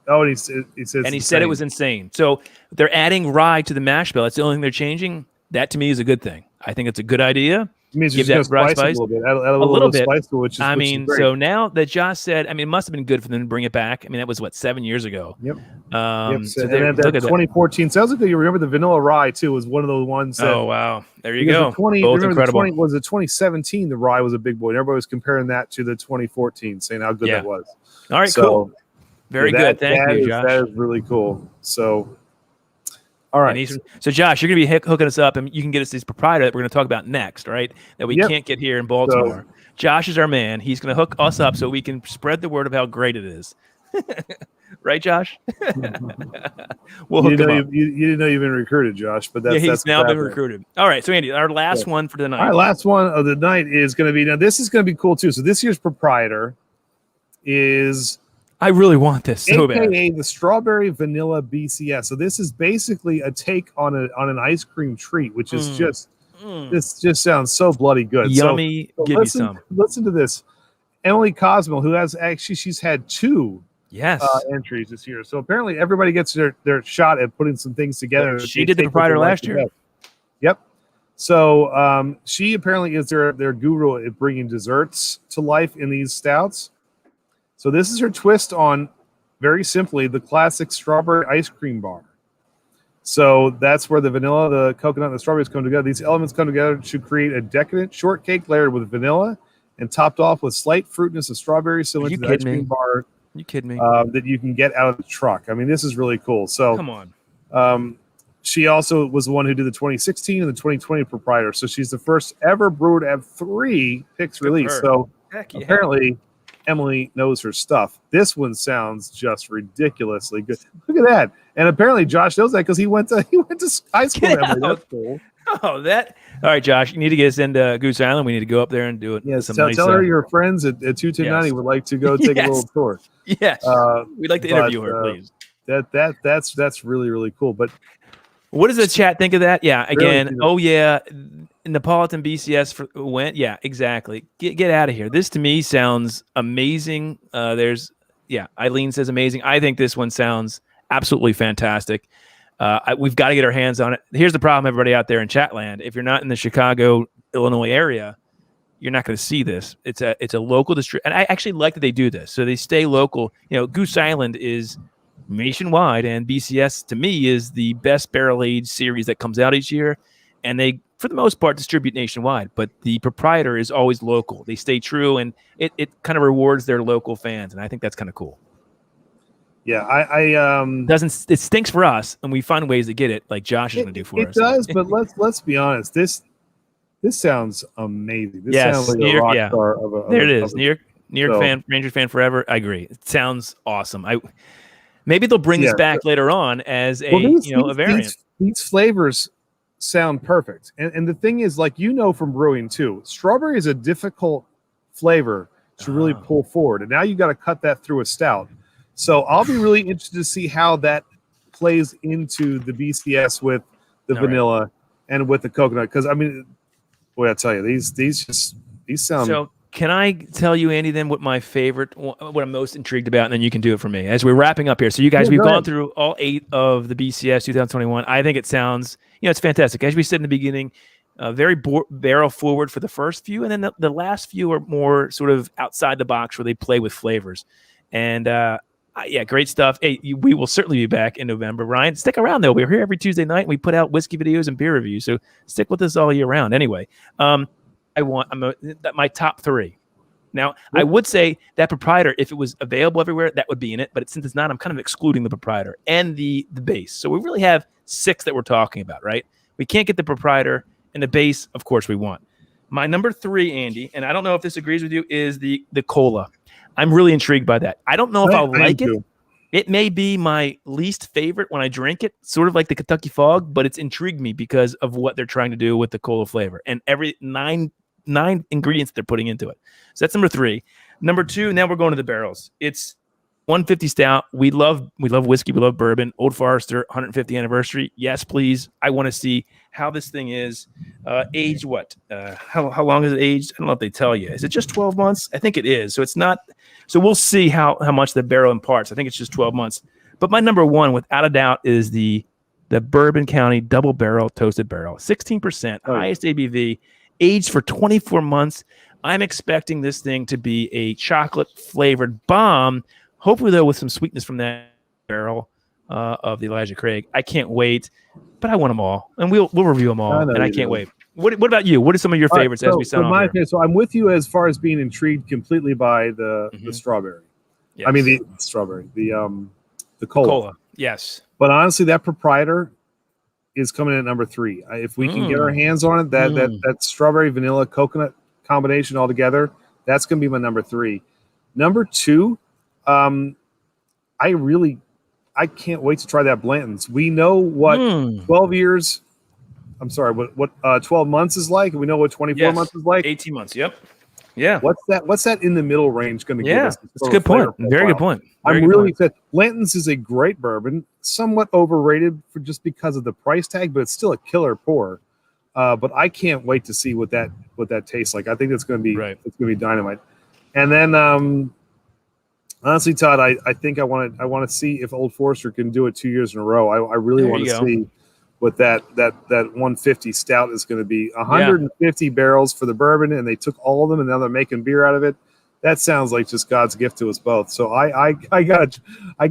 And he said it was insane. So they're adding rye to the mash bill. That's the only thing they're changing. That to me is a good thing. I think it's a good idea. It means give that rye spice a little bit. Add a little bit. Spice to it, which is so now that Josh said, it must have been good for them to bring it back. I mean, that was 7 years ago. Yep. So and that 2014 sounds like you remember the vanilla rye too was one of those ones. Oh wow, there you go. Both incredible. Was it 2017? The rye was a big boy. And everybody was comparing that to the 2014, saying how good that was. All right, cool. Very good. Thank you, Josh. That is really cool. So, all right. So, Josh, you're going to be hooking us up, and you can get us this Proprietor that we're going to talk about next, right? That we can't get here in Baltimore. So, Josh is our man. He's going to hook us up so we can spread the word of how great it is. Right, Josh? We'll hook him up. You didn't know you've been recruited, Josh, but he's now been recruited. All right, so Andy, our last one for the night. Our last one of the night is going to be, now this is going to be cool too. So this year's Proprietor is... I really want this so bad. AKA the Strawberry Vanilla BCS. So this is basically a take on an ice cream treat, which is this just sounds so bloody good. Yummy. So give me some. Listen to this. Emily Cosmo, who she's had 2 entries this year. So apparently everybody gets their shot at putting some things together. She did the Proprietor last year. Yep. So she apparently is their guru at bringing desserts to life in these stouts. So this is her twist on, very simply, the classic strawberry ice cream bar. So that's where the vanilla, the coconut, and the strawberries come together. These elements come together to create a decadent shortcake layered with vanilla and topped off with slight fruitness of strawberries similar to the ice cream bar. Are you kidding me? That you can get out of the truck. I mean, this is really cool. So come on. She also was the one who did the 2016 and the 2020 Proprietor. So she's the first ever brewer to have 3 picks released. So apparently Emily knows her stuff. This one sounds just ridiculously good. Look at that. And apparently Josh knows that because he went to high school. Emily. That's cool. Oh, that. All right, Josh, you need to get us into Goose Island. We need to go up there and do it. Yes, tell her your friends at 21090 would like to go take a little tour. Yes. We'd like to interview her, please. That's really, really cool. But what does the chat think of that? Yeah, again, Neapolitan BCS went. Yeah, exactly. Get out of here. This to me sounds amazing. Eileen says amazing. I think this one sounds absolutely fantastic. We've got to get our hands on it. Here's the problem, everybody out there in chat land. If you're not in the Chicago, Illinois area, you're not going to see this. It's a local and I actually like that they do this. So they stay local. Goose Island is nationwide, and BCS to me is the best barrel aged series that comes out each year, and they, for the most part, distribute nationwide. But the proprietor is always local. They stay true, and it kind of rewards their local fans, and I think that's kind of cool. Yeah, it stinks for us, and we find ways to get it, like Josh is going to do for us. It does, but let's be honest. This sounds amazing. This sounds like a rock star there it is. New York fan, Rangers fan forever. I agree. It sounds awesome. Maybe they'll bring this back later on as a variant. These flavors sound perfect, and the thing is, like from brewing too, strawberry is a difficult flavor to really pull forward, and now you got to cut that through a stout. So I'll be really interested to see how that plays into the BCS with the vanilla and with the coconut. Because boy, I tell you, these sound. So can I tell you, Andy, then what I'm most intrigued about, and then you can do it for me as we're wrapping up here. So you guys, we've gone through all 8 of the BCS 2021. I think it sounds, it's fantastic. As we said in the beginning, very barrel forward for the first few, and then the last few are more sort of outside the box where they play with flavors. And great stuff. Hey, we will certainly be back in November. Ryan, stick around though. We're here every Tuesday night. We put out whiskey videos and beer reviews, so stick with us all year round. Anyway, my top 3. Now, I would say that proprietor, if it was available everywhere, that would be in it. But since it's not, I'm kind of excluding the proprietor and the base. So we really have 6 that we're talking about, right? We can't get the proprietor, and the base, of course, we want. My number 3, Andy, and I don't know if this agrees with you, is the cola. I'm really intrigued by that. I don't know if I'll like it. It may be my least favorite when I drink it, sort of like the Kentucky Fog, but it's intrigued me because of what they're trying to do with the cola flavor and every 9 ingredients they're putting into it. So that's number 3. Number 2, now we're going to the barrels. It's 150 stout. We love whiskey. We love bourbon. Old Forester, 150th anniversary. Yes, please. I want to see how this thing is aged. What? How long is it aged? I don't know if they tell you. Is it just 12 months? I think it is. So it's not. So we'll see how much the barrel imparts. I think it's just 12 months. But my number 1, without a doubt, is the Bourbon County Double Barrel Toasted Barrel. 16%, highest ABV, aged for 24 months. I'm expecting this thing to be a chocolate-flavored bomb, hopefully, though, with some sweetness from that barrel of the Elijah Craig. I can't wait, but I want them all, and we'll review them all, and I can't wait. What about you? What are some of your favorites as we sound on here? So I'm with you as far as being intrigued completely by the strawberry. Yes. I mean the strawberry, the cola. Yes. But honestly, that proprietor is coming in at number 3. If we can get our hands on it, that strawberry, vanilla, coconut combination all together, that's going to be my number 3. Number 2, I can't wait to try that Blanton's. We know what 12 years. I'm sorry, what 12 months is like. We know what 24 months is like. 18 months. Yep. Yeah. What's that in the middle range going to give us? That's a good point. Very good point. I'm really excited. Blanton's is a great bourbon, somewhat overrated for just because of the price tag, but it's still a killer pour. But I can't wait to see what that tastes like. I think it's going to be it's going to be dynamite. And then honestly, Todd, I think I want to see if Old Forester can do it 2 years in a row. I really want to see what that 150 stout is going to be. 150 barrels for the bourbon, and they took all of them, and now they're making beer out of it. That sounds like just God's gift to us both. So I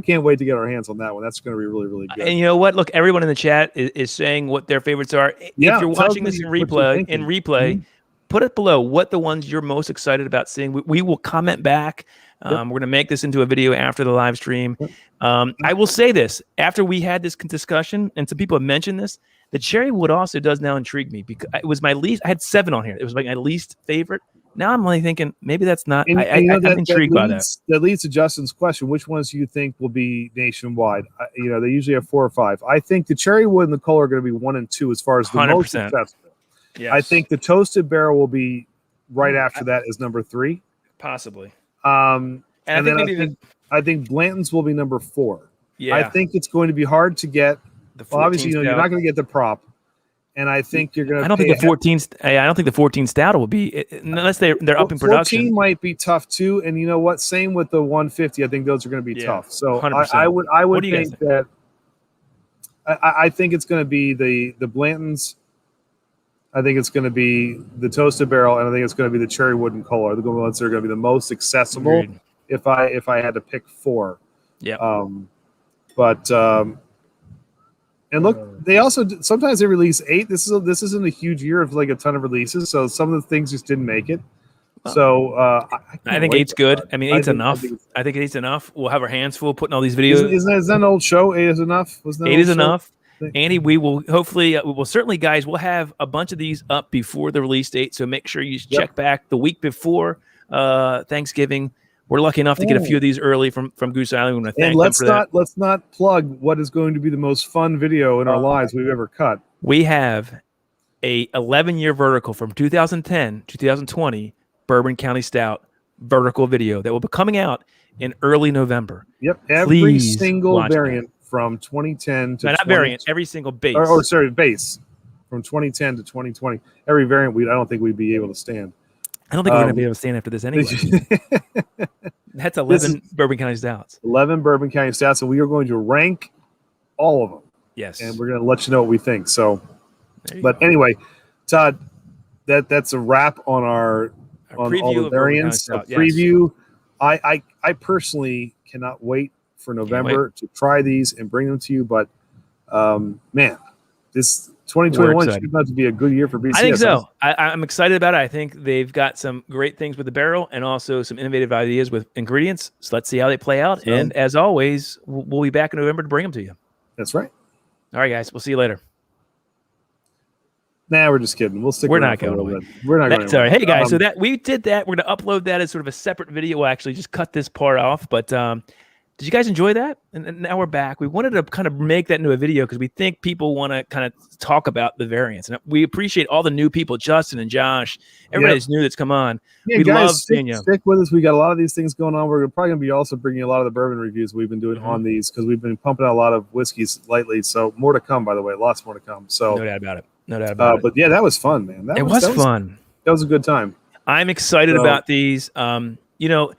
can't wait to get our hands on that one. That's going to be really, really good. And you know what? Look, everyone in the chat is saying what their favorites are. Yeah, if you're watching this in replay, put it below what the ones you're most excited about seeing. We will comment back. We're going to make this into a video after the live stream. I will say this. After we had this discussion, and some people have mentioned this, the cherry wood also does now intrigue me because it was my least. I had 7 on here. It was like my least favorite. Now I'm only thinking maybe that's not. I'm intrigued by that. That leads to Justin's question. Which ones do you think will be nationwide? They usually have 4 or 5. I think the cherry wood and the cola are going to be 1 and 2 as far as the 100%. most successful. Yes. I think the toasted barrel will be right after that as number 3. Possibly. And I think Blanton's will be number 4. Yeah. I think it's going to be hard to get. Obviously, you're not going to get the prop, and I think you're going to. I don't think the 14 stout will be unless they're up in production. 14 might be tough too, and you know what? Same with the 150. I think those are going to be tough. So 100%. I would think that. I think it's going to be the Blanton's. I think it's going to be the toasted barrel, and I think it's going to be the cherry wood and cola. They're the ones that are going to be the most accessible. Agreed. If I had to pick 4. Yeah. And look, they also sometimes they release 8. This isn't a huge year of like a ton of releases, so some of the things just didn't make it. So I think 8's good. I mean, 8's enough. I think 8's enough. We'll have our hands full putting all these videos. Is that an old show? 8 is enough. 8 is enough. Andy, we will hopefully, we will certainly, guys, we'll have a bunch of these up before the release date. So make sure you check back the week before Thanksgiving. We're lucky enough to get a few of these early from Goose Island. And let's not plug what is going to be the most fun video in our lives we've ever cut. We have a 11-year vertical from 2010 to 2020 Bourbon County Stout vertical video that will be coming out in early November. Yep, every single variant from 2010 to not variant, every single base. Base from 2010 to 2020. Every variant I don't think we'd be able to stand. I don't think we're going to be able to stand after this anyway. That's 11 Bourbon County Stouts. 11 Bourbon County Stouts, and we are going to rank all of them. Yes. And we're going to let you know what we think. So, but anyway, Todd, that's a wrap on on all the variants. A preview. Yes. I personally cannot wait for November to try these and bring them to you. But man, this 2021 should about to be a good year for BCS. I think so. I'm excited about it. I think they've got some great things with the barrel and also some innovative ideas with ingredients. So let's see how they play out. So, and as always, we'll be back in November to bring them to you. That's right. All right, guys. We'll see you later. Nah, we're just kidding. We'll stick. We're not going away. We're not going. Sorry. Hey guys, so that we did that. We're going to upload that as sort of a separate video. We'll actually just cut this part off. But did you guys enjoy that? And now we're back. We wanted to kind of make that into a video because we think people want to kind of talk about the variants. And we appreciate all the new people, Justin and Josh, everybody's new that's come on. Yeah, we guys, love seeing you. Stick with us. We got a lot of these things going on. We're probably going to be also bringing a lot of the bourbon reviews we've been doing on these because we've been pumping out a lot of whiskeys lately. So more to come, by the way. Lots more to come. So no doubt about it. No doubt about it. But yeah, that was fun, man. That was fun. That was a good time. I'm excited about these. You know,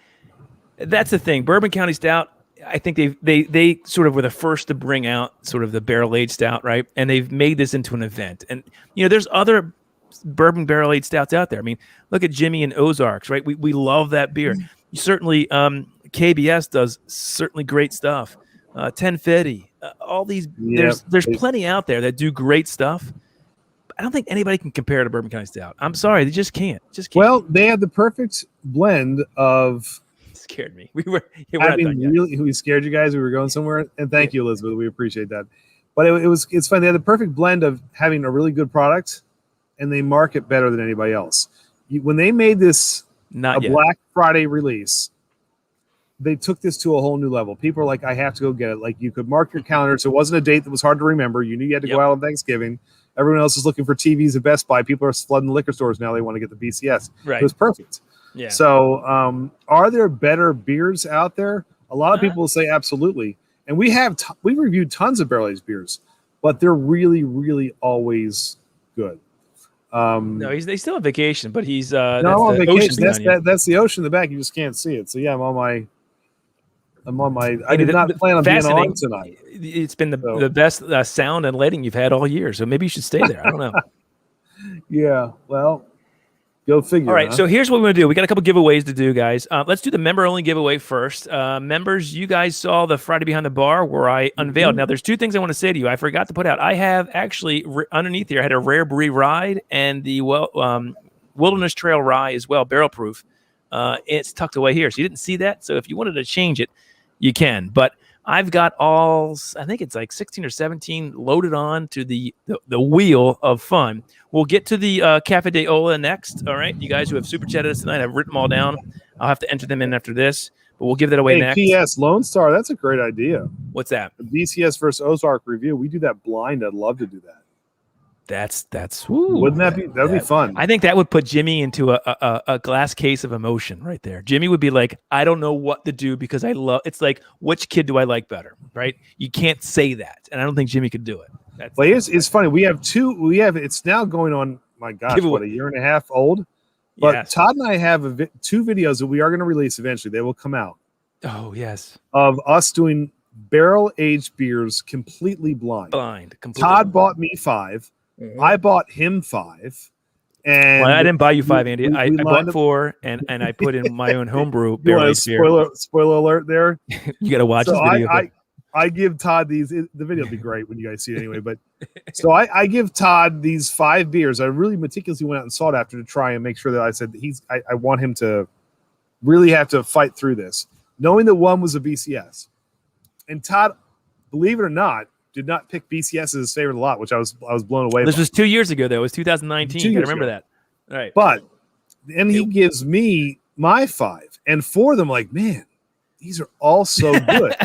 that's the thing. Bourbon County Stout, I think they sort of were the first to bring out sort of the barrel-aged stout, right? And they've made this into an event. And, you know, there's other bourbon barrel-aged stouts out there. I mean, look at Jimmy and Ozarks, right? We love that beer. Certainly, KBS does certainly great stuff. 1050, all these, there's plenty out there that do great stuff. I don't think anybody can compare to Bourbon County Stout. I'm sorry, they just can't. Well, they have the perfect blend of. Scared me. We scared you guys. We were going somewhere, and thank you, Elizabeth. We appreciate that. But it's fun. They had the perfect blend of having a really good product, and they market better than anybody else. When they made this Black Friday release, they took this to a whole new level. People are like, I have to go get it. Like you could mark your calendar, so it wasn't a date that was hard to remember. You knew you had to go out on Thanksgiving. Everyone else is looking for TVs at Best Buy. People are flooding the liquor stores now. They want to get the BCS. Right. It was perfect. Yeah. So are there better beers out there? A lot of people will say absolutely. And we reviewed tons of barrel-aged beers, but they're really, really always good. No, they still on vacation, but he's I'm on vacation. That's the ocean in the back. You just can't see it. So yeah, I'm on my. I did not plan on being on tonight. It's been the best sound and lighting you've had all year. So maybe you should stay there. I don't know. Yeah. Well, go figure. All right. So here's what we're going to do. We got a couple giveaways to do, guys. Let's do the member-only giveaway first. Members, you guys saw the Friday Behind the Bar where I unveiled. Now, there's two things I want to say to you. I forgot to put out. I have actually underneath here, I had a Rare Brie Ride and the Wilderness Trail Rye as well, barrel proof. It's tucked away here. So you didn't see that. So if you wanted to change it, you can. But I've got I think it's like 16 or 17 loaded on to the wheel of fun. We'll get to the Cafe De Olla next. All right. You guys who have super chatted us tonight, I've written them all down. I'll have to enter them in after this, but we'll give that away next. PS Lone Star, that's a great idea. What's that? The BCS versus Ozark review. We do that blind. I'd love to do that. Wouldn't that be fun? I think that would put Jimmy into a glass case of emotion right there. Jimmy would be like, I don't know what to do because it's like, which kid do I like better? Right? You can't say that. And I don't think Jimmy could do it. It's funny. We have it's now going on, my gosh, what, a year and a half old? But yes. Todd and I have two videos that we are going to release eventually. They will come out. Oh, yes. Of us doing barrel-aged beers completely blind. Completely Todd bought me 5. Mhm. I bought him 5. And Well, I didn't buy you 5, Andy. we I lined bought up- 4, and I put in my own homebrew You barrel want a aged beer. spoiler alert there? You got to watch So this video. I give Todd these. The video will be great when you guys see it anyway. But so I give Todd these 5 beers. I really meticulously went out and sought after to try and make sure that I said I want him to really have to fight through this, knowing that one was a BCS. And Todd, believe it or not, did not pick BCS as his favorite a lot, which I was blown away. This by. was 2 years ago, though. It was 2019. 2 You got to years remember ago. that. All right. But then he gives me my 5, and 4 of them, like, man, these are all so good.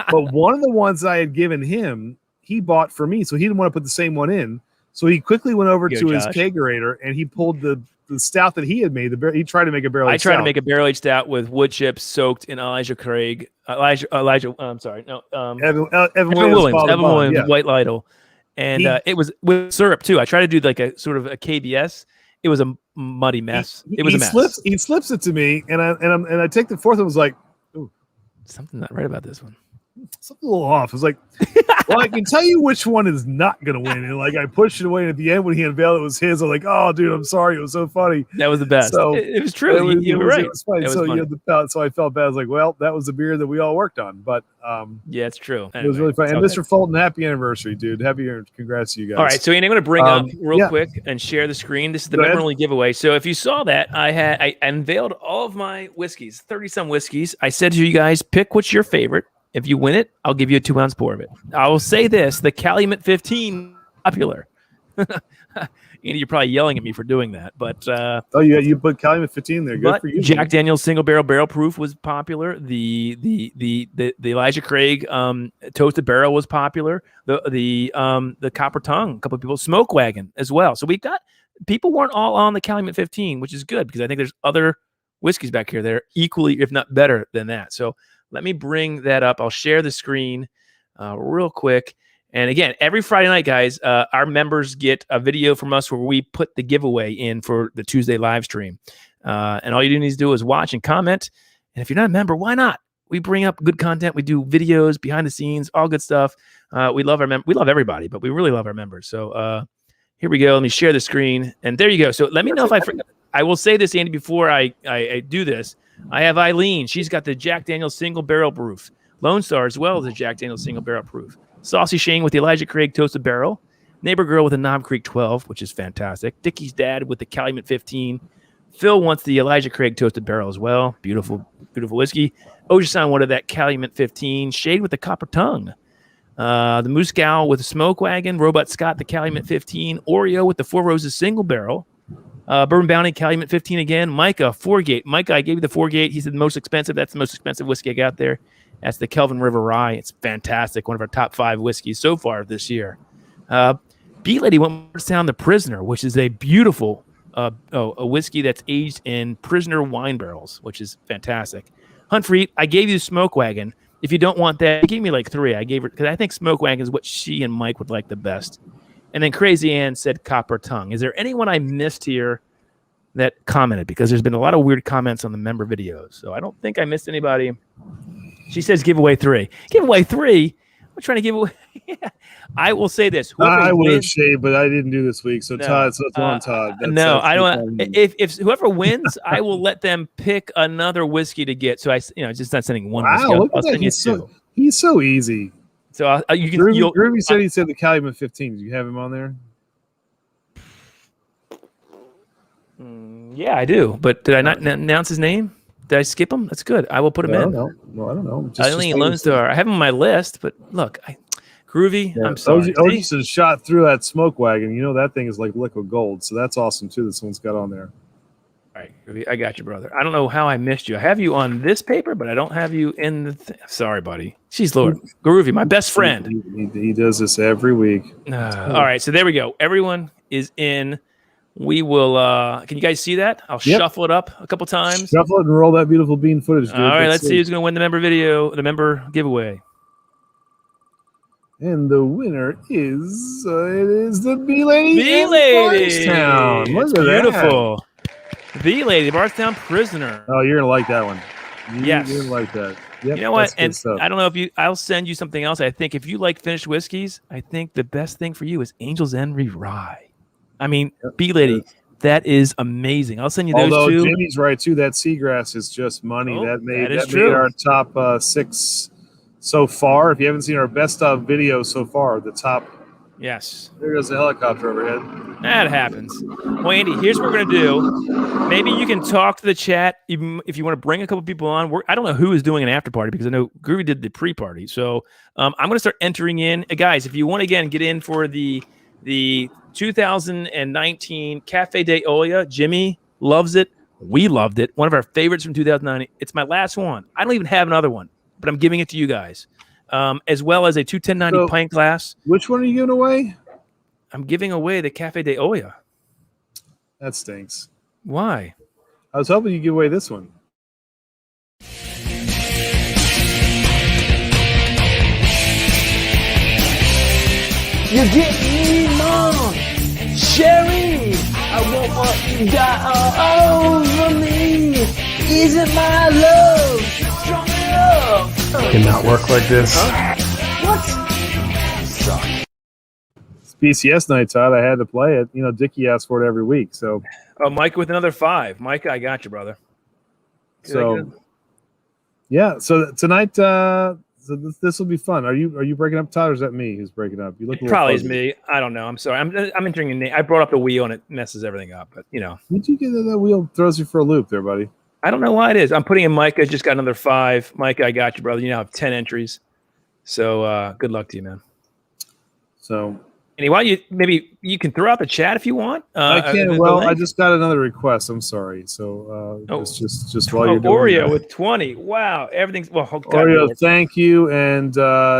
But one of the ones I had given him, he bought for me, so he didn't want to put the same one in. So he quickly went over to his Josh. kegerator and he pulled the stout that he had made. He tried to make a barrel. I tried to make a barrel aged stout with wood chips soaked in Elijah Craig. I'm sorry. No. Evan Evan Williams, Williams, yeah. White Lytle. And it was with syrup too. I tried to do like a sort of a KBS. It was a muddy mess. It was a mess. He slips it to me, and I take the 4th and was like, ooh, Something not right about this one. something a little off. I was like, well, I can tell you which one is not going to win. And like I pushed it away, and at the end when he unveiled it was his, I'm like, oh, dude, I'm sorry. It was so funny. That was the best. So, it was true. You were right. It was funny. It was So, funny. so I felt bad. I was like, well, that was the beer that we all worked on. But Yeah, it's true. it was really fun. And okay. Mr. Fulton, happy anniversary, dude. Congrats to you guys. All right, so Andy, I'm going to bring up real yeah. quick and share the screen. This is the Go member ahead. only giveaway. So if you saw that, I unveiled all of my whiskeys, 30-some whiskeys. I said to you guys, pick what's your favorite. If you win it, I'll give you a 2-ounce pour of it. I will say this: the Calumet 15 popular. Andy, you're probably yelling at me for doing that, but Oh, you put Calumet 15 there. Good but for you. Jack Daniel's single barrel proof was popular. The Elijah Craig toasted barrel was popular. The Copper Tongue, a couple of people, Smoke Wagon as well. So we've got people weren't all on the Calumet 15, which is good because I think there's other whiskeys back here that are equally, if not better than that. So let me bring that up. I'll share the screen real quick. And again, every Friday night, guys, our members get a video from us where we put the giveaway in for the Tuesday live stream. And all you need to do is watch and comment. And if you're not a member, why not? We bring up good content. We do videos, behind the scenes, all good stuff. We love we love everybody, but we really love our members. So here we go. Let me share the screen. And there you go. So let me know if I will say this, Andy, before I do this. I have Eileen. She's got the Jack Daniel's single barrel proof. Lone Star as well as the Jack Daniel's single barrel proof. Saucy Shane with the Elijah Craig toasted barrel. Neighbor Girl with the Knob Creek 12, which is fantastic. Dickie's Dad with the Calumet 15. Phil wants the Elijah Craig toasted barrel as well. Beautiful, beautiful whiskey. Ojisan wanted that Calumet 15. Shade with the Copper Tongue. The Moose Gal with the Smoke Wagon. Robot Scott, the Calumet 15. Oreo with the Four Roses single barrel. Bourbon Bounty, Calumet 15 again. Micah, Four-Gate. Micah, I gave you the Four-Gate. He said the most expensive. That's the most expensive whiskey I got there. That's the Kelvin River Rye. It's fantastic. One of our top 5 whiskeys so far this year. B-Lady went down the Prisoner, which is a beautiful a whiskey that's aged in Prisoner wine barrels, which is fantastic. Huntfree, I gave you the Smoke Wagon. If you don't want that, give me like 3. I gave her because I think Smoke Wagon is what she and Mike would like the best. And then Crazy Ann said Copper Tongue. Is there anyone I missed here that commented? Because there's been a lot of weird comments on the member videos. So I don't think I missed anybody. She says giveaway 3. Giveaway 3? I'm trying to give away. Yeah. I will say this. I would have shaved, but I didn't do this week. So Todd, so it's on Todd. No, I don't. If whoever wins, I will let them pick another whiskey to get. So just not sending one. Wow, whiskey. look I'll at that. send you 2. He's so easy. So you can. Groovy said he said the Calumet 15. Do you have him on there? Yeah, I do. But did I not announce his name? Did I skip him? That's good. I will put him in. No, I don't know. Eileen Lone Star. I have him on my list, but look, Groovy. Yeah. I'm sorry. Oji shot through that Smoke Wagon. You know that thing is like liquid gold, so that's awesome too. That someone's got on there. All right, Groovy, I got you, brother. I don't know how I missed you. I have you on this paper, but I don't have you in the. Sorry, buddy. Jeez, Lord, Groovy, my best friend. He does this every week. All right, so there we go. Everyone is in. We will. Can you guys see that? I'll shuffle it up a couple times. Shuffle it and roll that beautiful bean footage. Dude. All right, let's see who's going to win the member giveaway. And the winner is it is the B-Lady. B-Lady. Look it's at beautiful. The B-Lady, Bardstown Prisoner. Oh, you're gonna like that one. Yes. You're gonna like that. You know what? that's good And stuff. I don't know if I'll send you something else. I think if you like finished whiskeys, I think the best thing for you is Angel's Envy Rye. I mean, B Lady, that is amazing. I'll send you those Although two. Jimmy's right too, that Seagrass is just money. Oh, that made true. our top 6 so far. If you haven't seen our best of video so far, the top. Yes. There goes the helicopter overhead. That happens. Well, Andy, here's what we're going to do. Maybe you can talk to the chat, even if you want to bring a couple people on. I don't know who is doing an after party because I know Groovy did the pre-party. So I'm going to start entering in. Guys, if you want to, again, get in for the 2019 Cafe De Olla, Jimmy loves it. We loved it. One of our favorites from 2009. It's my last one. I don't even have another one, but I'm giving it to you guys. As well as a 21090 pint glass. Which one are you giving away? I'm giving away the Cafe De Olla. That stinks. Why? I was hoping you'd give away this one. You get me, Mom. Sherry, I won't want you to die all over me. Isn't my love strong enough? Cannot work like this. What? It's BCS night, Todd. I had to play it. You know, Dickie asks for it every week. So, Mike with another 5. Mike, I got you, brother. Good. Yeah. So tonight, so this will be fun. Are you breaking up, Todd, or is that me who's breaking up? You look probably is me. I don't know. I'm sorry. I'm entering a name. I brought up the wheel and it messes everything up. But you know, did you get that wheel throws you for a loop there, buddy? I don't know why it is. I'm putting in Micah. Just got another 5. Micah, I got you, brother. You now have 10 entries. So good luck to you, man. So. Anyway, maybe you can throw out the chat if you want. I can. Well, I just got another request. I'm sorry. So just while you're doing Oreo that. with 20. Wow, everything's Oreo, thank you, and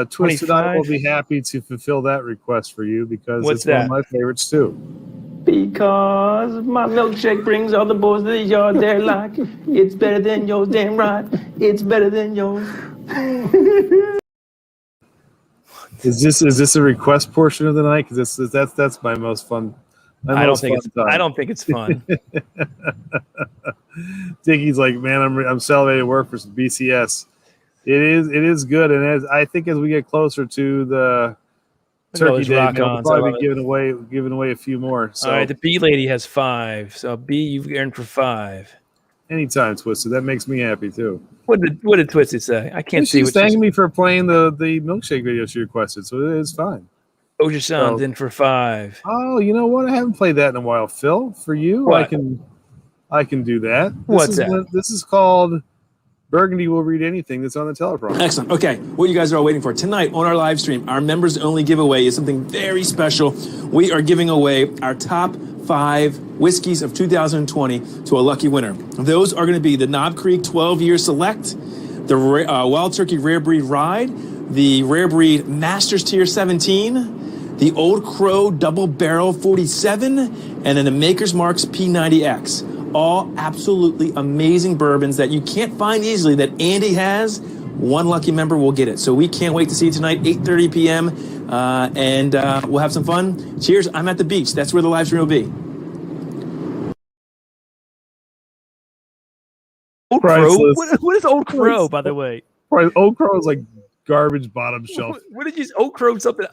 Twisted 25. I will be happy to fulfill that request for you because What's it's that? one of my favorites too. Because my milkshake brings all the boys to the yard. They're like, it's better than yours, damn right. It's better than yours. Is this a request portion of the night? Because that's my most fun. I don't think it's fun. Dickie's like, man, I'm celebrating work for some BCS. It is good, and I think as we get closer to the Turkey Day, we'll probably be giving away a few more. So. All right, the B lady has 5. So B, you've earned for 5. Anytime, Twisted. That makes me happy too. What did Twisted say? I can't see. She's thanking me for playing the milkshake video she requested, so it is fine. Oja-san's in for 5. Oh, you know what? I haven't played that in a while, Phil. For you, what? I can do that. This is called Burgundy Will Read Anything that's on the teleprompter. Excellent. Okay, what you guys are all waiting for tonight on our live stream, our members only giveaway is something very special. We are giving away our top 5 whiskeys of 2020 to a lucky winner. Those are going to be the Knob Creek 12-year Select, the Wild Turkey Rare Breed Ride, the Rare Breed Masters Tier 17, the Old Crow Double Barrel 47, and then the Maker's Mark's P90X. All absolutely amazing bourbons that you can't find easily that Andy has. One lucky member will get it. So we can't wait to see you tonight, 8:30 p.m. And we'll have some fun. Cheers. I'm at the beach. That's where the live stream will be. Old Crow? What is Old Crow, by the way? Right, Old Crow is like garbage bottom shelf. What did you Old Crow something?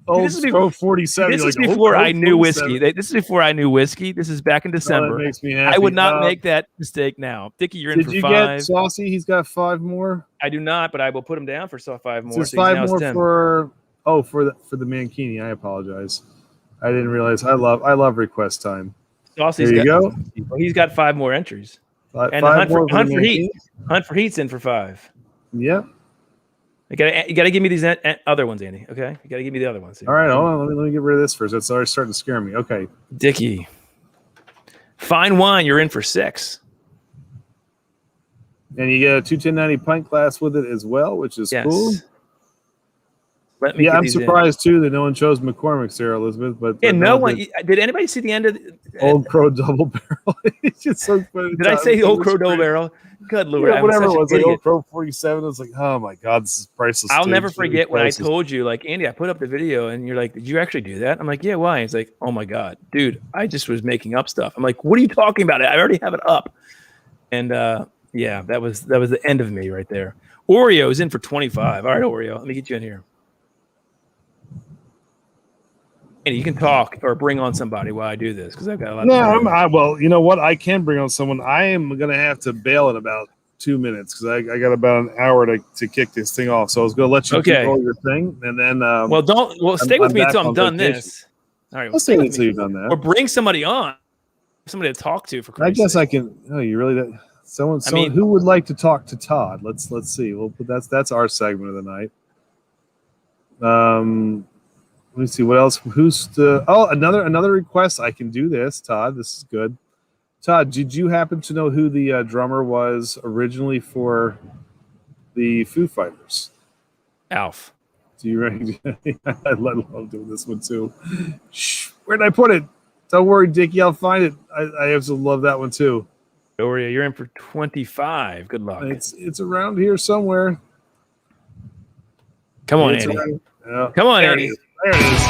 Old Crow 47. This is before I knew whiskey. This is before I knew whiskey. This is back in December. That makes me happy. I would not make that mistake now. Dickie, you're in for 5. Did you get Saucy? He's got 5 more. I do not, but I will put him down for 5 more. Just 5 more for the Mankini. I apologize. I didn't realize. I love request time. Saucy's there you go. He's got 5 more entries. And Hunt for Heat. Hunt for Heat's in for 5. Yep. You gotta give me these other ones, Andy. Okay, you gotta give me the other ones. All right, hold on. Let me get rid of this first. That's already starting to scare me. Okay, Dickie, fine wine. You're in for 6, and you get a 21090 pint glass with it as well, which is cool. I'm surprised too that no one chose McCormick's there, Elizabeth. But no one did. Anybody see the end of Old Crow Double Barrel? It's just so funny. Did I say Old Crow Double Barrel? Good Lord, yeah, whatever it was, like Old Crow 47. I was like, oh my God, this is priceless. I'll never forget when I told you, like, Andy, I put up the video, and you're like, did you actually do that? I'm like, yeah, why? He's like, oh my God, dude, I just was making up stuff. I'm like, what are you talking about? I already have it up. And Yeah, that was the end of me right there. Oreo is in for 25. All right, Oreo, let me get you in here. And you can talk or bring on somebody while I do this because I've got a lot. No, well, you know what? I can bring on someone. I am going to have to bail in about 2 minutes because I got about an hour to kick this thing off. So I was going to let you do all your thing, and then stay with me until I'm done vacation. This. All right, I'll stay with you until you've done that, or bring somebody on, somebody to talk to. For Christ's I guess sake. I can. Oh, you really? Someone who would like to talk to Todd? Let's see. Well, that's our segment of the night. Let me see what else. Another request. I can do this, Todd. This is good. Todd, did you happen to know who the drummer was originally for the Foo Fighters? Alf. Do you ready? I love doing this one too. Shh, where did I put it? Don't worry, Dickie. I'll find it. I absolutely love that one too. Oreo, you're in for 25. Good luck. It's around here somewhere. Come on, Andy. Come on, Andy. There it is.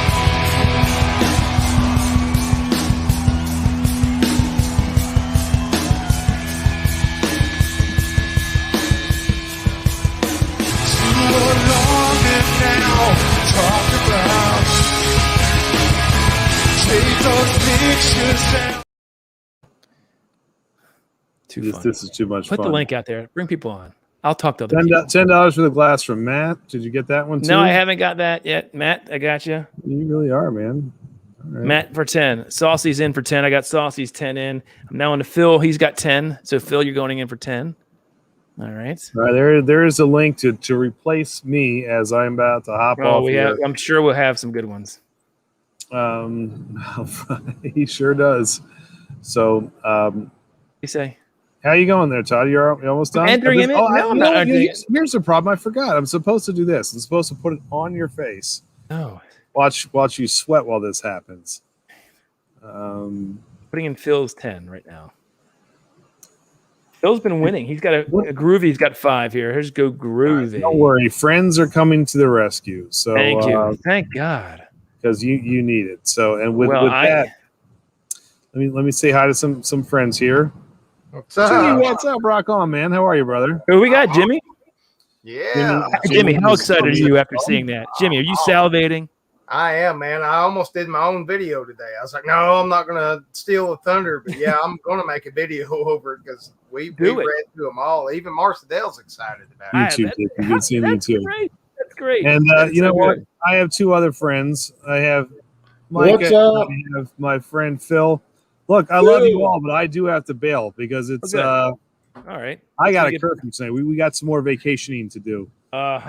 This is too much fun. Put the link out there. Bring people on. I'll talk to other $10 for the glass from Matt. Did you get that one too? No, I haven't got that yet. Matt, I got you. You really are, man. All right. Matt for 10. Saucy's in for 10. I got Saucy's 10 in. I'm now on to Phil. He's got 10. So Phil, you're going in for 10. All right. All right, there is a link to replace me as I'm about to hop off. I'm sure we'll have some good ones. He sure does. So, You say? How you going there, Todd? You're almost done? Entering him in? No, I'm not. Here's the problem. I forgot. I'm supposed to do this. I'm supposed to put it on your face. Oh. Watch you sweat while this happens. Putting in Phil's 10 right now. Phil's been winning. He's got a Groovy. He's got 5 here. Here's go Groovy. Right, don't worry. Friends are coming to the rescue. So thank you. Thank God. Because you need it. So and with that, let me say hi to some friends here. What's up? Jimmy, what's up? Rock on, man. How are you, brother? Who we got, Jimmy? Yeah. Jimmy, how excited are you after seeing that? Jimmy, are you salivating? I am, man. I almost did my own video today. I was like, no, I'm not going to steal the thunder. But, yeah, I'm going to make a video over it because we read through them all. Even Marcedale's excited about it. You too, Dick. Good seeing you, too. Great. That's great. And you know what? I have 2 other friends. I have Micah. What's up? I have my friend Phil. Look, I love you all, but I do have to bail because it's all right. I got a curfew tonight. We got some more vacationing to do. Have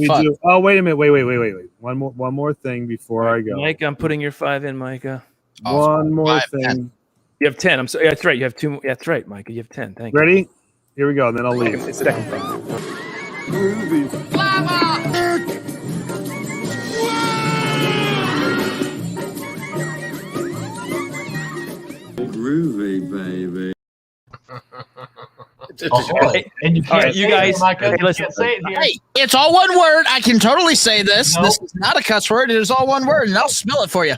we fun. do. Oh, wait a minute. Wait. One more thing before I go. Mike, I'm putting your 5 in, Micah. One more 5, thing. 10. You have 10. I'm sorry. That's right. You have 2. That's right, Micah. You have 10. Thank you. Ready? Here we go. And then I'll leave. It's second. Groovy, baby. And you can't you guys. can't say it here. Hey, it's all one word. I can totally say this. Nope. This is not a cuss word. It is all one word, and I'll spell it for you.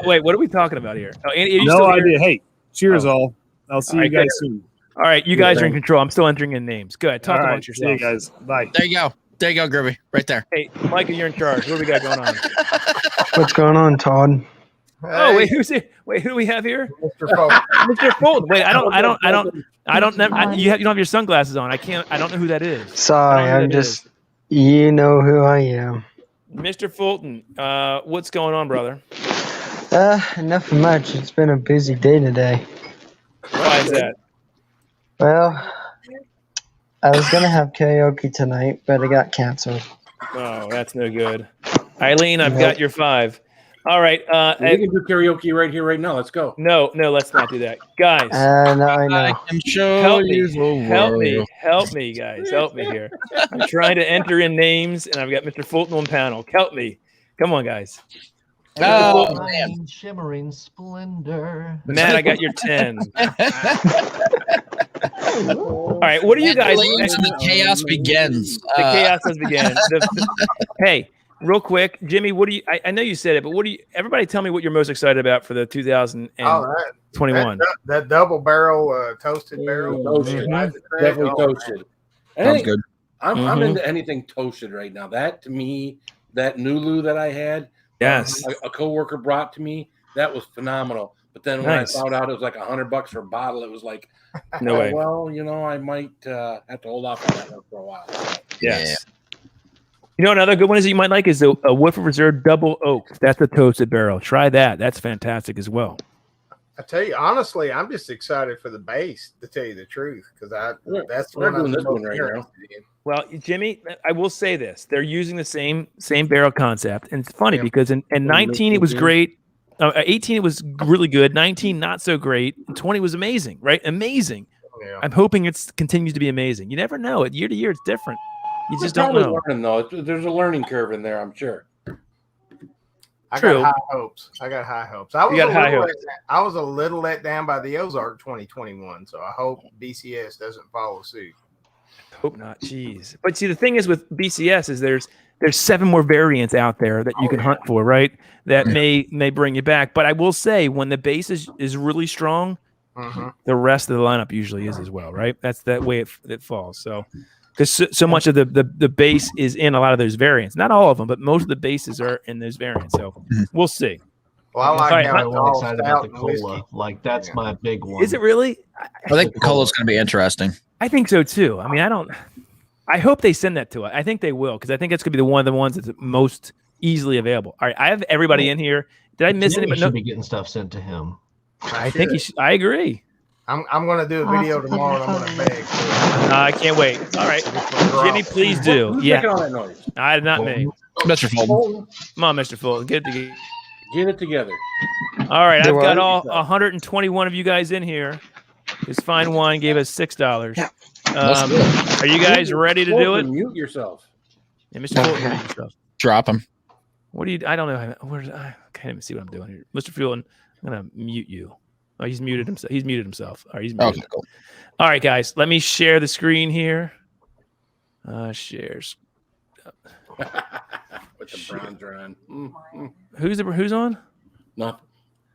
Wait, what are we talking about here? Oh, Andy, are you No still here? idea. Hey, cheers all. I'll see you guys soon. All right, you guys are in control. I'm still entering in names. Good. Talk amongst See you yourselves. guys. Bye. There you go. There you go, Groovy. Right there. Hey, Micah, you're in charge. What do we got going on? What's going on, Todd? Oh, wait, who's it? Wait, who do we have here? Mr. Fulton. Mr. Fulton. Wait, I don't. You don't have your sunglasses on. I don't know who that is. Sorry, I'm just. You know who I am. Mr. Fulton. What's going on, brother? Nothing much. It's been a busy day today. Why is that? Well, I was gonna have karaoke tonight, but it got canceled. Oh, that's no good. Eileen, I've got your 5. All right. We can do karaoke right here, right now. Let's go. No, let's not do that, guys. No, I know. I can show Help you me, the help me, guys, help me here. I'm trying to enter in names, and I've got Mr. Fulton on panel. Help me, come on, guys. Oh, man. Shimmering splendor. Matt, I got your 10. All right, what are you guys? The chaos begins. The chaos has begun. Hey, real quick, Jimmy, what do you? I know you said it, but what do you? Everybody, tell me what you're most excited about for the 2021. That double barrel toasted barrel. Toasted. Definitely toasted. Sounds good. I'm into anything toasted right now. That to me, that Nulu that I had, Yes, a coworker brought to me, that was phenomenal. But then when Nice. I found out it was like $100 for a bottle, it was like, no way. well, I might have to hold off on that one for a while. Yes. You know, another good one is that you might like is a Woodford Reserve Double Oak. That's a toasted barrel. Try that. That's fantastic as well. I tell you, honestly, I'm just excited for the base, to tell you the truth, because that's We're one doing I'm this one most right now. interested in. Well, Jimmy, I will say this: they're using the same barrel concept, and it's funny because in 19 it was great, 18 it was really good, 19 not so great, and 20 was amazing, right? Amazing. Yeah. I'm hoping it continues to be amazing. You never know. Year to year, it's different. You just We're don't probably know. learning, though. There's a learning curve in there, I'm sure. I True. got high hopes. I was a little let down by the Ozark 2021, so I hope BCS doesn't follow suit. Hope not. Jeez. But see, the thing is with BCS is there's 7 more variants out there that you can hunt for, right? That may bring you back. But I will say when the base is really strong, the rest of the lineup usually is as well, right? That's that way it falls. So because so much of the base is in a lot of those variants. Not all of them, but most of the bases are in those variants. So we'll see. Well, I like how it's I'm all excited stout about the and whiskey. cola. Like that's my big one. Is it really? I think the cola's going to be interesting. I think so too. I mean, I hope they send that to us. I think they will, because I think it's going to be one of the ones that's most easily available. All right, I have everybody in here. Did I miss Jimmy anybody? should be getting stuff sent to him. I think he should. I agree. I'm going to do a video tomorrow, and I'm going to beg. I can't wait. All right, Jimmy, please do. Who's Yeah, making all that noise? I did not me. Mr. Fulton. Come on, Mr. Fulton, get it together. Get it together. All right, Do I've got what? all 121 of you guys in here. This fine wine gave us $6. Are you guys ready to do it? Mute yourself. Yeah, Mr. Fulton, mute yourself. Drop him. What do you? I don't know. I can't even see what I'm doing here, Mr. Fulton. I'm gonna mute you. Oh, he's muted himself. He's muted himself. All right, he's muted. Okay, cool. All right, guys, let me share the screen here. Shares. With the bronzer on. Who's on? Nothing.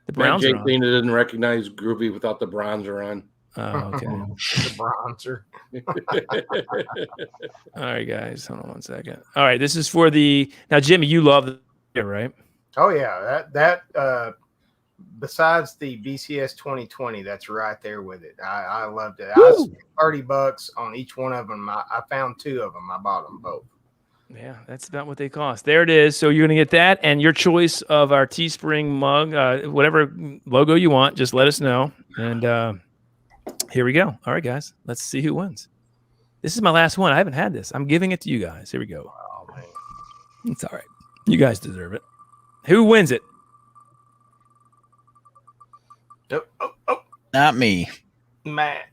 The Browns Jake are on. Lena didn't recognize Groovy without the bronzer on. Oh, okay. The bronzer. All right, guys, hold on one second. All right, this is for the now, Jimmy. You love it, right? Oh yeah, that besides the BCS 2020, that's right there with it. I loved it. I spent $30 on each one of them. I found 2 of them. I bought them both. Yeah, that's about what they cost. There it is. So you're gonna get that, and your choice of our Teespring mug, whatever logo you want. Just let us know, and here we go. All right, guys, let's see who wins. This is my last one. I haven't had this. I'm giving it to you guys. Here we go. Oh man, It's all right. You guys deserve it. Who wins it? Oh, Not me. Matt.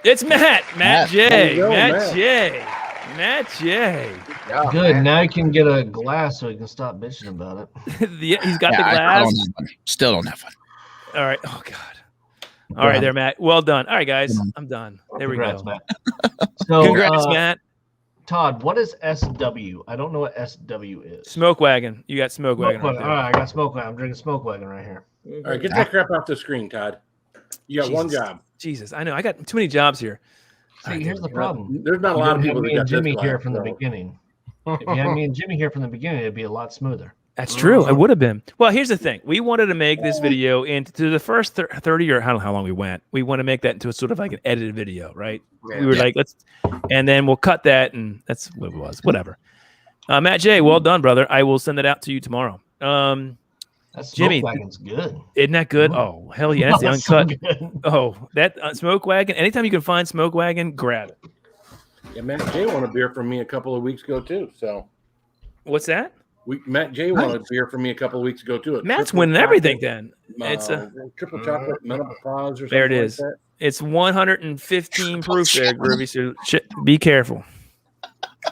It's Matt. Matt Matt. J. There you go, Matt Matt. J. Matt J. Yeah, Good. Matt. Now you can get a glass so you can stop bitching about it. He's got the I glass. don't have one. Still don't have one. All right. Oh God. All right, there, Matt. Well done. All right, guys. I'm done. There Congrats, we go. Matt. So, Congrats, Matt. Todd, what is SW? I don't know what SW is. Smoke wagon. You got smoke wagon. All Right there. right, I got smoke wagon. I'm drinking smoke wagon right here. Mm-hmm. All right, get that crap off the screen, Todd. You got one Jesus. job. Jesus, I know. I got too many jobs here. All See, right, here's the problem. There's not a You lot of didn't Oh, have Oh, me people that and got Jimmy this here glass, from the Oh. beginning. If you had me and Jimmy here from the beginning, it'd be a lot smoother. That's true. It would have been. Well, here's the thing. We wanted to make this video into the first 30 or I don't know how long we went. We want to make that into a sort of like an edited video, right? Yeah. We were like, and then we'll cut that, and that's what it was. Whatever. Matt J, well done, brother. I will send it out to you tomorrow. That smoke Jimmy, wagon's good. isn't that good? Oh, hell yeah. That's the That's so uncut. good. Oh, that smoke wagon. Anytime you can find smoke wagon, grab it. Yeah, Matt J won a beer from me a couple of weeks ago too. So What's that? Matt J won a beer from me a couple of weeks ago too. Matt's winning everything then. It's triple chocolate menopause or something. there it is. Like that. It's 115 proof there, Groovy. So be careful.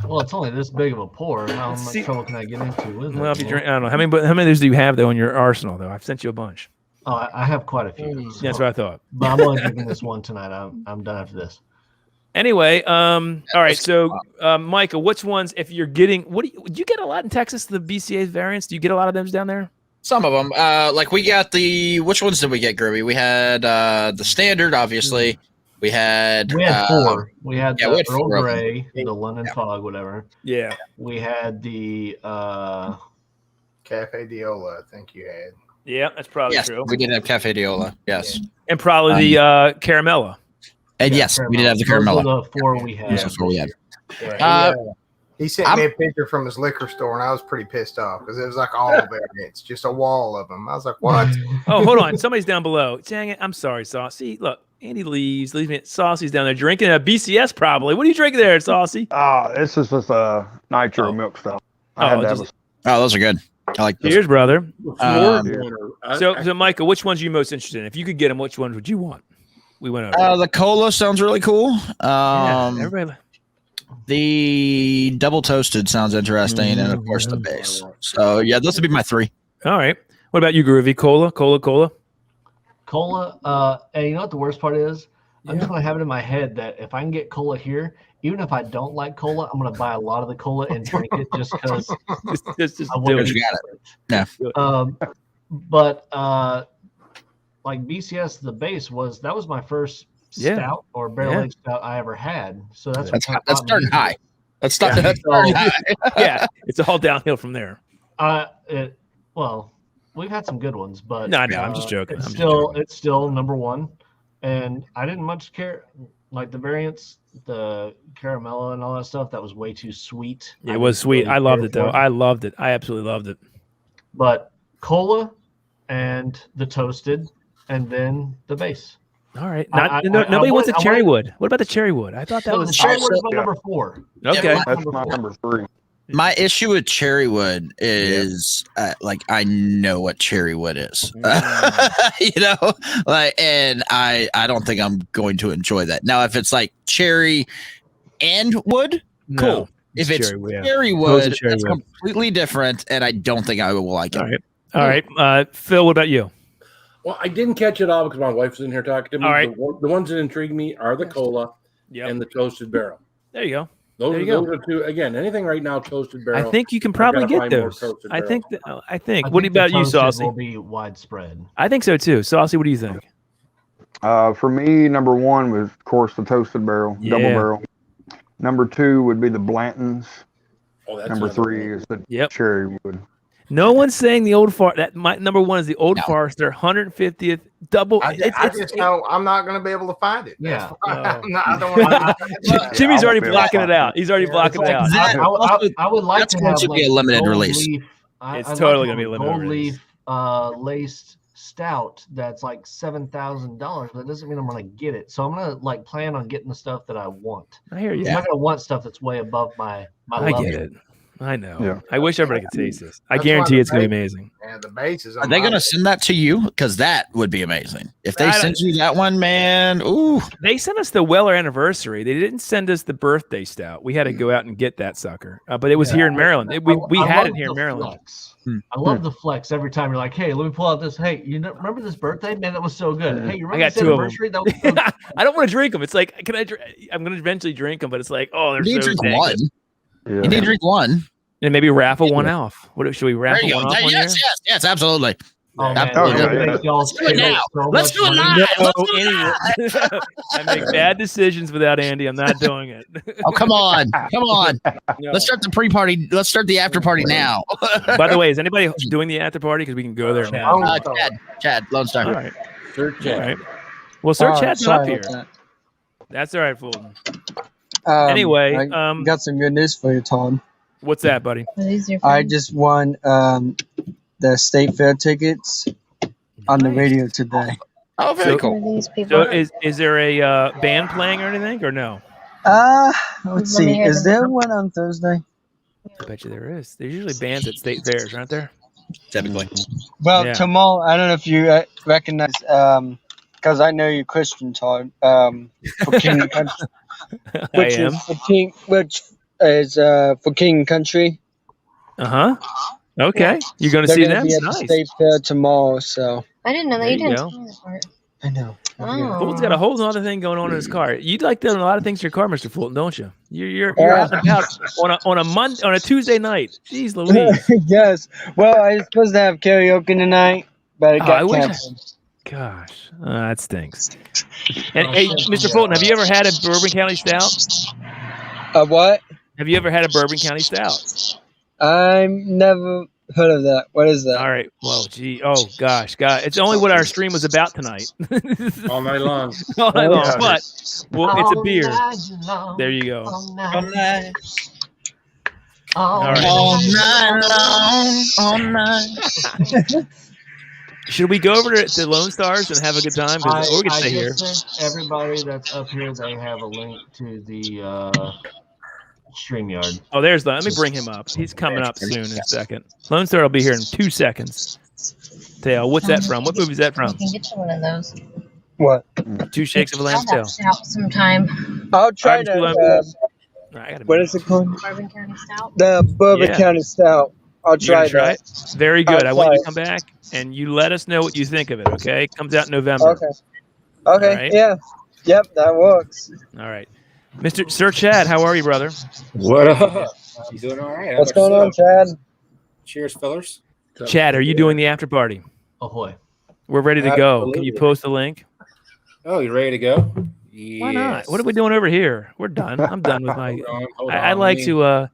Well, it's only this big of a pour. How much See- trouble can I get into with it? Well, if you man? drink, I don't know how many of those do you have though in your arsenal though? I've sent you a bunch. Oh, I have quite a few. That's what I thought. But I'm only drinking this one tonight. I'm done after this. Anyway, all right. So, Micah, which ones? If you're getting, do you get a lot in Texas? The BCA variants? Do you get a lot of them down there? Some of them. Like we got which ones did we get, Groovy? We had the standard, obviously. We had 4. We had the we had Earl 4 Grey, the London Fog, whatever. Yeah. We had the Cafe De Olla, I think you had. Yeah, that's probably true. We did have Cafe De Olla. Yes. And probably the Caramella. And yes, we did have the Those Caramella. are the 4 we had. Those are the 4 we had. Yeah, he sent me a picture from his liquor store, and I was pretty pissed off because it was like all variants, just a wall of them. I was like, "What?" Oh, hold on, somebody's down below. Dang it! I'm sorry, Saucy. Look, Andy leaves me. Saucy's down there drinking a BCS. Probably. What are you drinking there, Saucy? This is just a nitro milk stout. Those are good. I like those. Cheers, brother. So, Micah, which ones are you most interested in? If you could get them, which ones would you want? We went over. The cola sounds really cool. Everybody. The double toasted sounds interesting, and of course the base. So yeah, those would be my 3. All right. What about you, Groovy? Cola. And you know what the worst part is? I'm just gonna have it in my head that if I can get cola here, even if I don't like cola, I'm gonna buy a lot of the cola and drink it just because. just I want do to it. Yeah. But like BCS, the base was my first stout or barrel aged stout I ever had. So that's starting high. That's starting high. Yeah, it's all downhill from there. Well, we've had some good ones, but no, I'm just joking. It's still number 1, and I didn't much care like the variants, the caramella and all that stuff. That was way too sweet. It was sweet. I loved it though. I loved it. I absolutely loved it. But cola and the toasted, and then the base. All right. Nobody wants a cherry wood. What about the cherry wood? I thought that was the cherry wood is my number 4. Okay, that's my number 3. My issue with cherrywood is like I know what cherrywood is, and I don't think I'm going to enjoy that. Now, if it's like cherry and wood, cool. If it's cherrywood, that's completely different, and I don't think I will like it. All right. Phil, what about you? Well, I didn't catch it all because my wife's in here talking to me. All right. The ones that intrigue me are the cola and the toasted barrel. There you go. Those are 2. Again, anything right now, toasted barrel. I think you can probably get those. I think. What about you, Saucy? Will be widespread. I think so too. Saucy, what do you think? For me, number 1 was, of course, the toasted barrel, double barrel. Number 2 would be the Blantons. Number 3 is the cherry wood. No one's saying the Old Forester. My number 1 is the Old Forester 150th double. I just know I'm not going to be able to find it. Yeah. I don't want to. Jimmy's already blocking it out. He's already blocking it out. I would like to have be a limited release. It's totally going to be a limited gold release. Leaf laced stout that's like $7,000, but that doesn't mean I'm going to get it. So I'm going to plan on getting the stuff that I want. I hear you. I'm not going to want stuff that's way above my I level. get it. I know. Yeah. I wish everybody could taste this. I guarantee it's going to be amazing. And the base is. Are they going to send that to you? Because that would be amazing. If they send you that one, man, ooh. They sent us the Weller anniversary. They didn't send us the birthday stout. We had to go out and get that sucker. But it was here in Maryland. We had it here in Maryland. I love the flex every time you're like, hey, let me pull out this. Hey, remember this birthday? Man, that was so good. Hey, you remember this anniversary? That was so good. I don't want to drink them. It's like, I'm going to eventually drink them, but it's like, oh, they're you so need to dang drink one. Yeah. You need to drink one. And maybe raffle one off. Should we raffle one off? Yes, absolutely. Oh, man. Let's do it now. Let's do it live. I make bad decisions without Andy. I'm not doing it. Oh, come on. No. Let's start the pre-party. Let's start the after party now. By the way, is anybody doing the after party? Because we can go there now. Chad, Lone Star. All right. Sir Chad. All right. Well, Sir Chad's up here. That's all right, Fulton. Anyway, I got some good news for you, Tom. What's that, buddy? I just won the state fair tickets on the radio today. Oh, very cool. So is there a band playing or anything, or no? Let's see. Is there one on Thursday? I bet you there is. There's usually bands at state fairs, aren't there? Typically. Well, tomorrow, I don't know if you recognize, because I know you're Christian, Todd, for King Country. Which is for King Country. Okay. You're going to see them? They're going to be at the state fair tomorrow, so. I didn't know that. You didn't tell me that part. I know. Fulton's got a whole other thing going on in his car. You'd like to do a lot of things to your car, Mr. Fulton, don't you? You're out and about on a Tuesday night. Jeez Louise. Yes. Well, I was supposed to have karaoke tonight, but it got canceled. Gosh, that stinks. And hey, Mr. Fulton, have you ever had a Bourbon County Stout? A what? Have you ever had a Bourbon County Stout? I've never heard of that. What is that? All right. Well, gee. Oh, gosh. God. It's only what our stream was about tonight. All night long. All night long. But it's a beer. There you go. All night. All right. All night. Should we go over to Lone Stars and have a good time? Or we can stay here. Everybody that's up here, they have a link to the StreamYard. Oh, there's the. Let me bring him up. He's coming up soon in a second. Lone Star will be here in 2 seconds. Tail. What's that from? What movie is that from? You can get you one of those. What? 2 Shakes of a Lamb's Tail. Stout sometime. I'll try to. What is it called? Bourbon County Stout. The Bourbon County Stout. I'll try that. It? Very good. I want you to come back and you let us know what you think of it. Okay, it comes out in November. Okay. Right? Yeah. Yep. That works. All right, Mr. Sir Chad, how are you, brother? What up? You doing all right? What's going on, Chad? Cheers, fellers. Chad, are you doing the after party? Ahoy! We're ready to go. Can you post the link? Oh, you ready to go? Yes. Why not? What are we doing over here? We're done. I'm done with my. Hold on. I like to.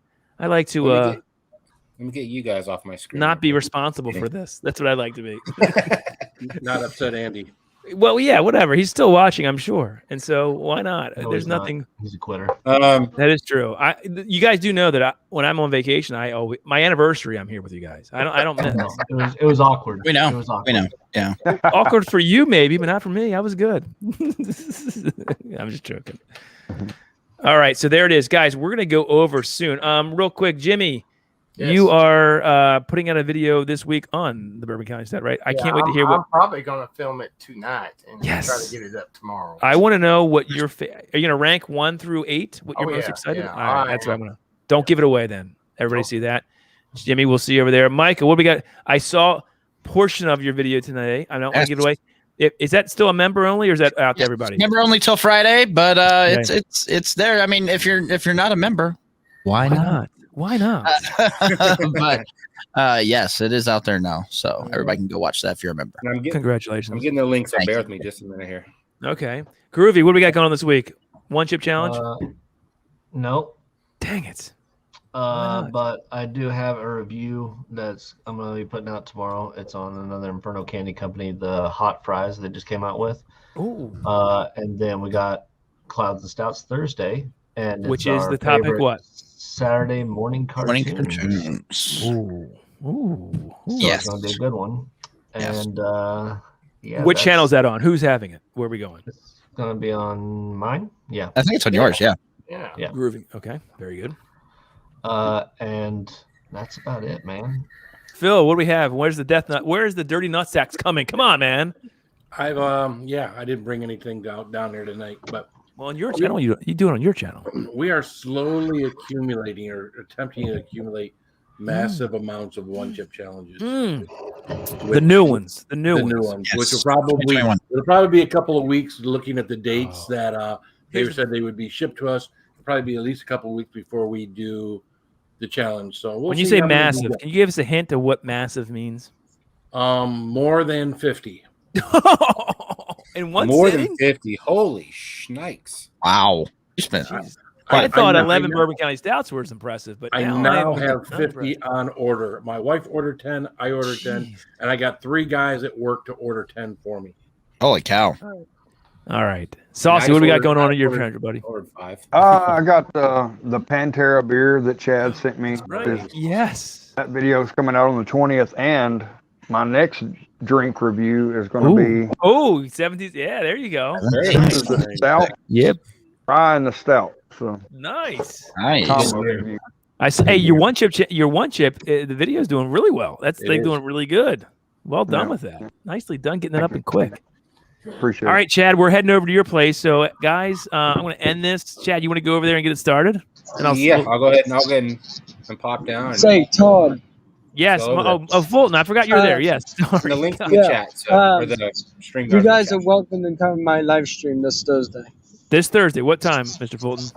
Let me get you guys off my screen. Not be responsible for this. That's what I like to be. Not upset Andy. Well, yeah, whatever. He's still watching, I'm sure. And so why not? No, There's he's not. nothing. He's a quitter. That is true. You guys do know that when I'm on vacation, my anniversary, I'm here with you guys. I don't miss. It was awkward. We know. It was awkward. We know. Yeah. Awkward for you, maybe, but not for me. I was good. I'm just joking. All right, so there it is, guys. We're gonna go over soon. Real quick, Jimmy. Yes. You are putting out a video this week on the Bourbon County Stout, right? I can't wait to hear what. I'm probably going to film it tonight and try to get it up tomorrow. I want to know what your are you going to rank 1 through 8? What you're most excited? Yeah. All right, that's what I'm going to. Don't give it away then. Everybody see that. Jimmy, we'll see you over there. Micah, what we got? I saw portion of your video today. I don't want to give it away. Is that still a member only, or is that out to everybody? Member only till Friday, but it's there. I mean, if you're not a member, why not? Why not? But yes, it is out there now, so everybody can go watch that if you're a member. Congratulations! I'm getting the link, so bear with me just a minute here. Okay, Groovy, what do we got going on this week? One chip challenge? Nope. Dang it! But I do have a review that's I'm going to be putting out tomorrow. It's on another Inferno Candy Company, the hot fries they just came out with. Ooh. And then we got Clouds and Stouts Thursday, and which is the topic? What? Saturday morning cartoons. Ooh. So yes, it's gonna be a good one. And which channel is that on? Who's having it? Where are we going? It's gonna be on mine. Yeah, I think it's on yours. Yeah. Groovy. Okay, very good. And that's about it, man. Phil, what do we have? Where's the death nut? Where's the dirty nut sacks coming? Come on, man. I didn't bring anything down there tonight, but. Well, on your channel, you do it on your channel. We are slowly accumulating or attempting to accumulate massive amounts of one chip challenges. The new ones, yes. Which will probably be a couple of weeks. Looking at the dates that they said they would be shipped to us, it'll probably be at least a couple of weeks before we do the challenge. So when you say massive, can you give us a hint of what massive means? More than 50. In one more sitting? Than 50. Holy shnikes. Wow. You spent I thought 11 Bourbon County Stouts was impressive, but I now have 50 on order. My wife ordered 10, I ordered 10, and I got 3 guys at work to order 10 for me. Holy cow. All right. Saucy, what do we got going on in your treasure, buddy? Ordered 5. I got the Pantera beer that Chad sent me. Right. Yes. That video is coming out on the 20th, and my next drink review is going to be 70s. Yeah, there you go. This is the stout. Yep. Rye and the stout. So nice. I say, hey, your one chip. The video is doing really well. That's doing really good. Well done with that. Nicely done, getting that up and quick. Appreciate it. All right, Chad, we're heading over to your place. So, guys, I'm going to end this. Chad, you want to go over there and get it started? And I'll go ahead and and pop down. Say, Todd. Yes. So Fulton. I forgot you were there. Yes. the link's in the chat. So, or the stream. You guys are welcome to come to my live stream this Thursday. This Thursday. What time, Mr. Fulton?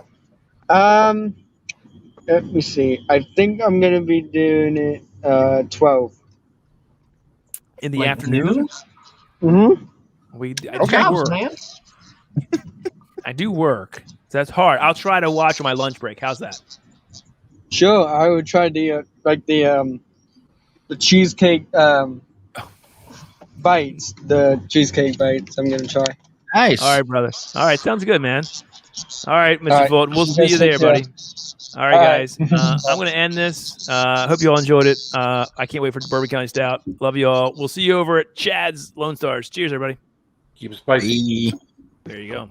Let me see. I think I'm gonna be doing it 12 in the afternoon. Mm-hmm. I do work. So that's hard. I'll try to watch on my lunch break. How's that? Sure. I would try the cheesecake bites. The cheesecake bites. I'm gonna try. Nice. All right, brother. All right, sounds good, man. All right, Mr. Fulton. We'll see you there, buddy. All right, guys. I'm going to end this. Hope you all enjoyed it. I can't wait for Bourbon County Stout. Love you all. We'll see you over at Chad's Lone Stars. Cheers, everybody. Keep it spicy. There you go.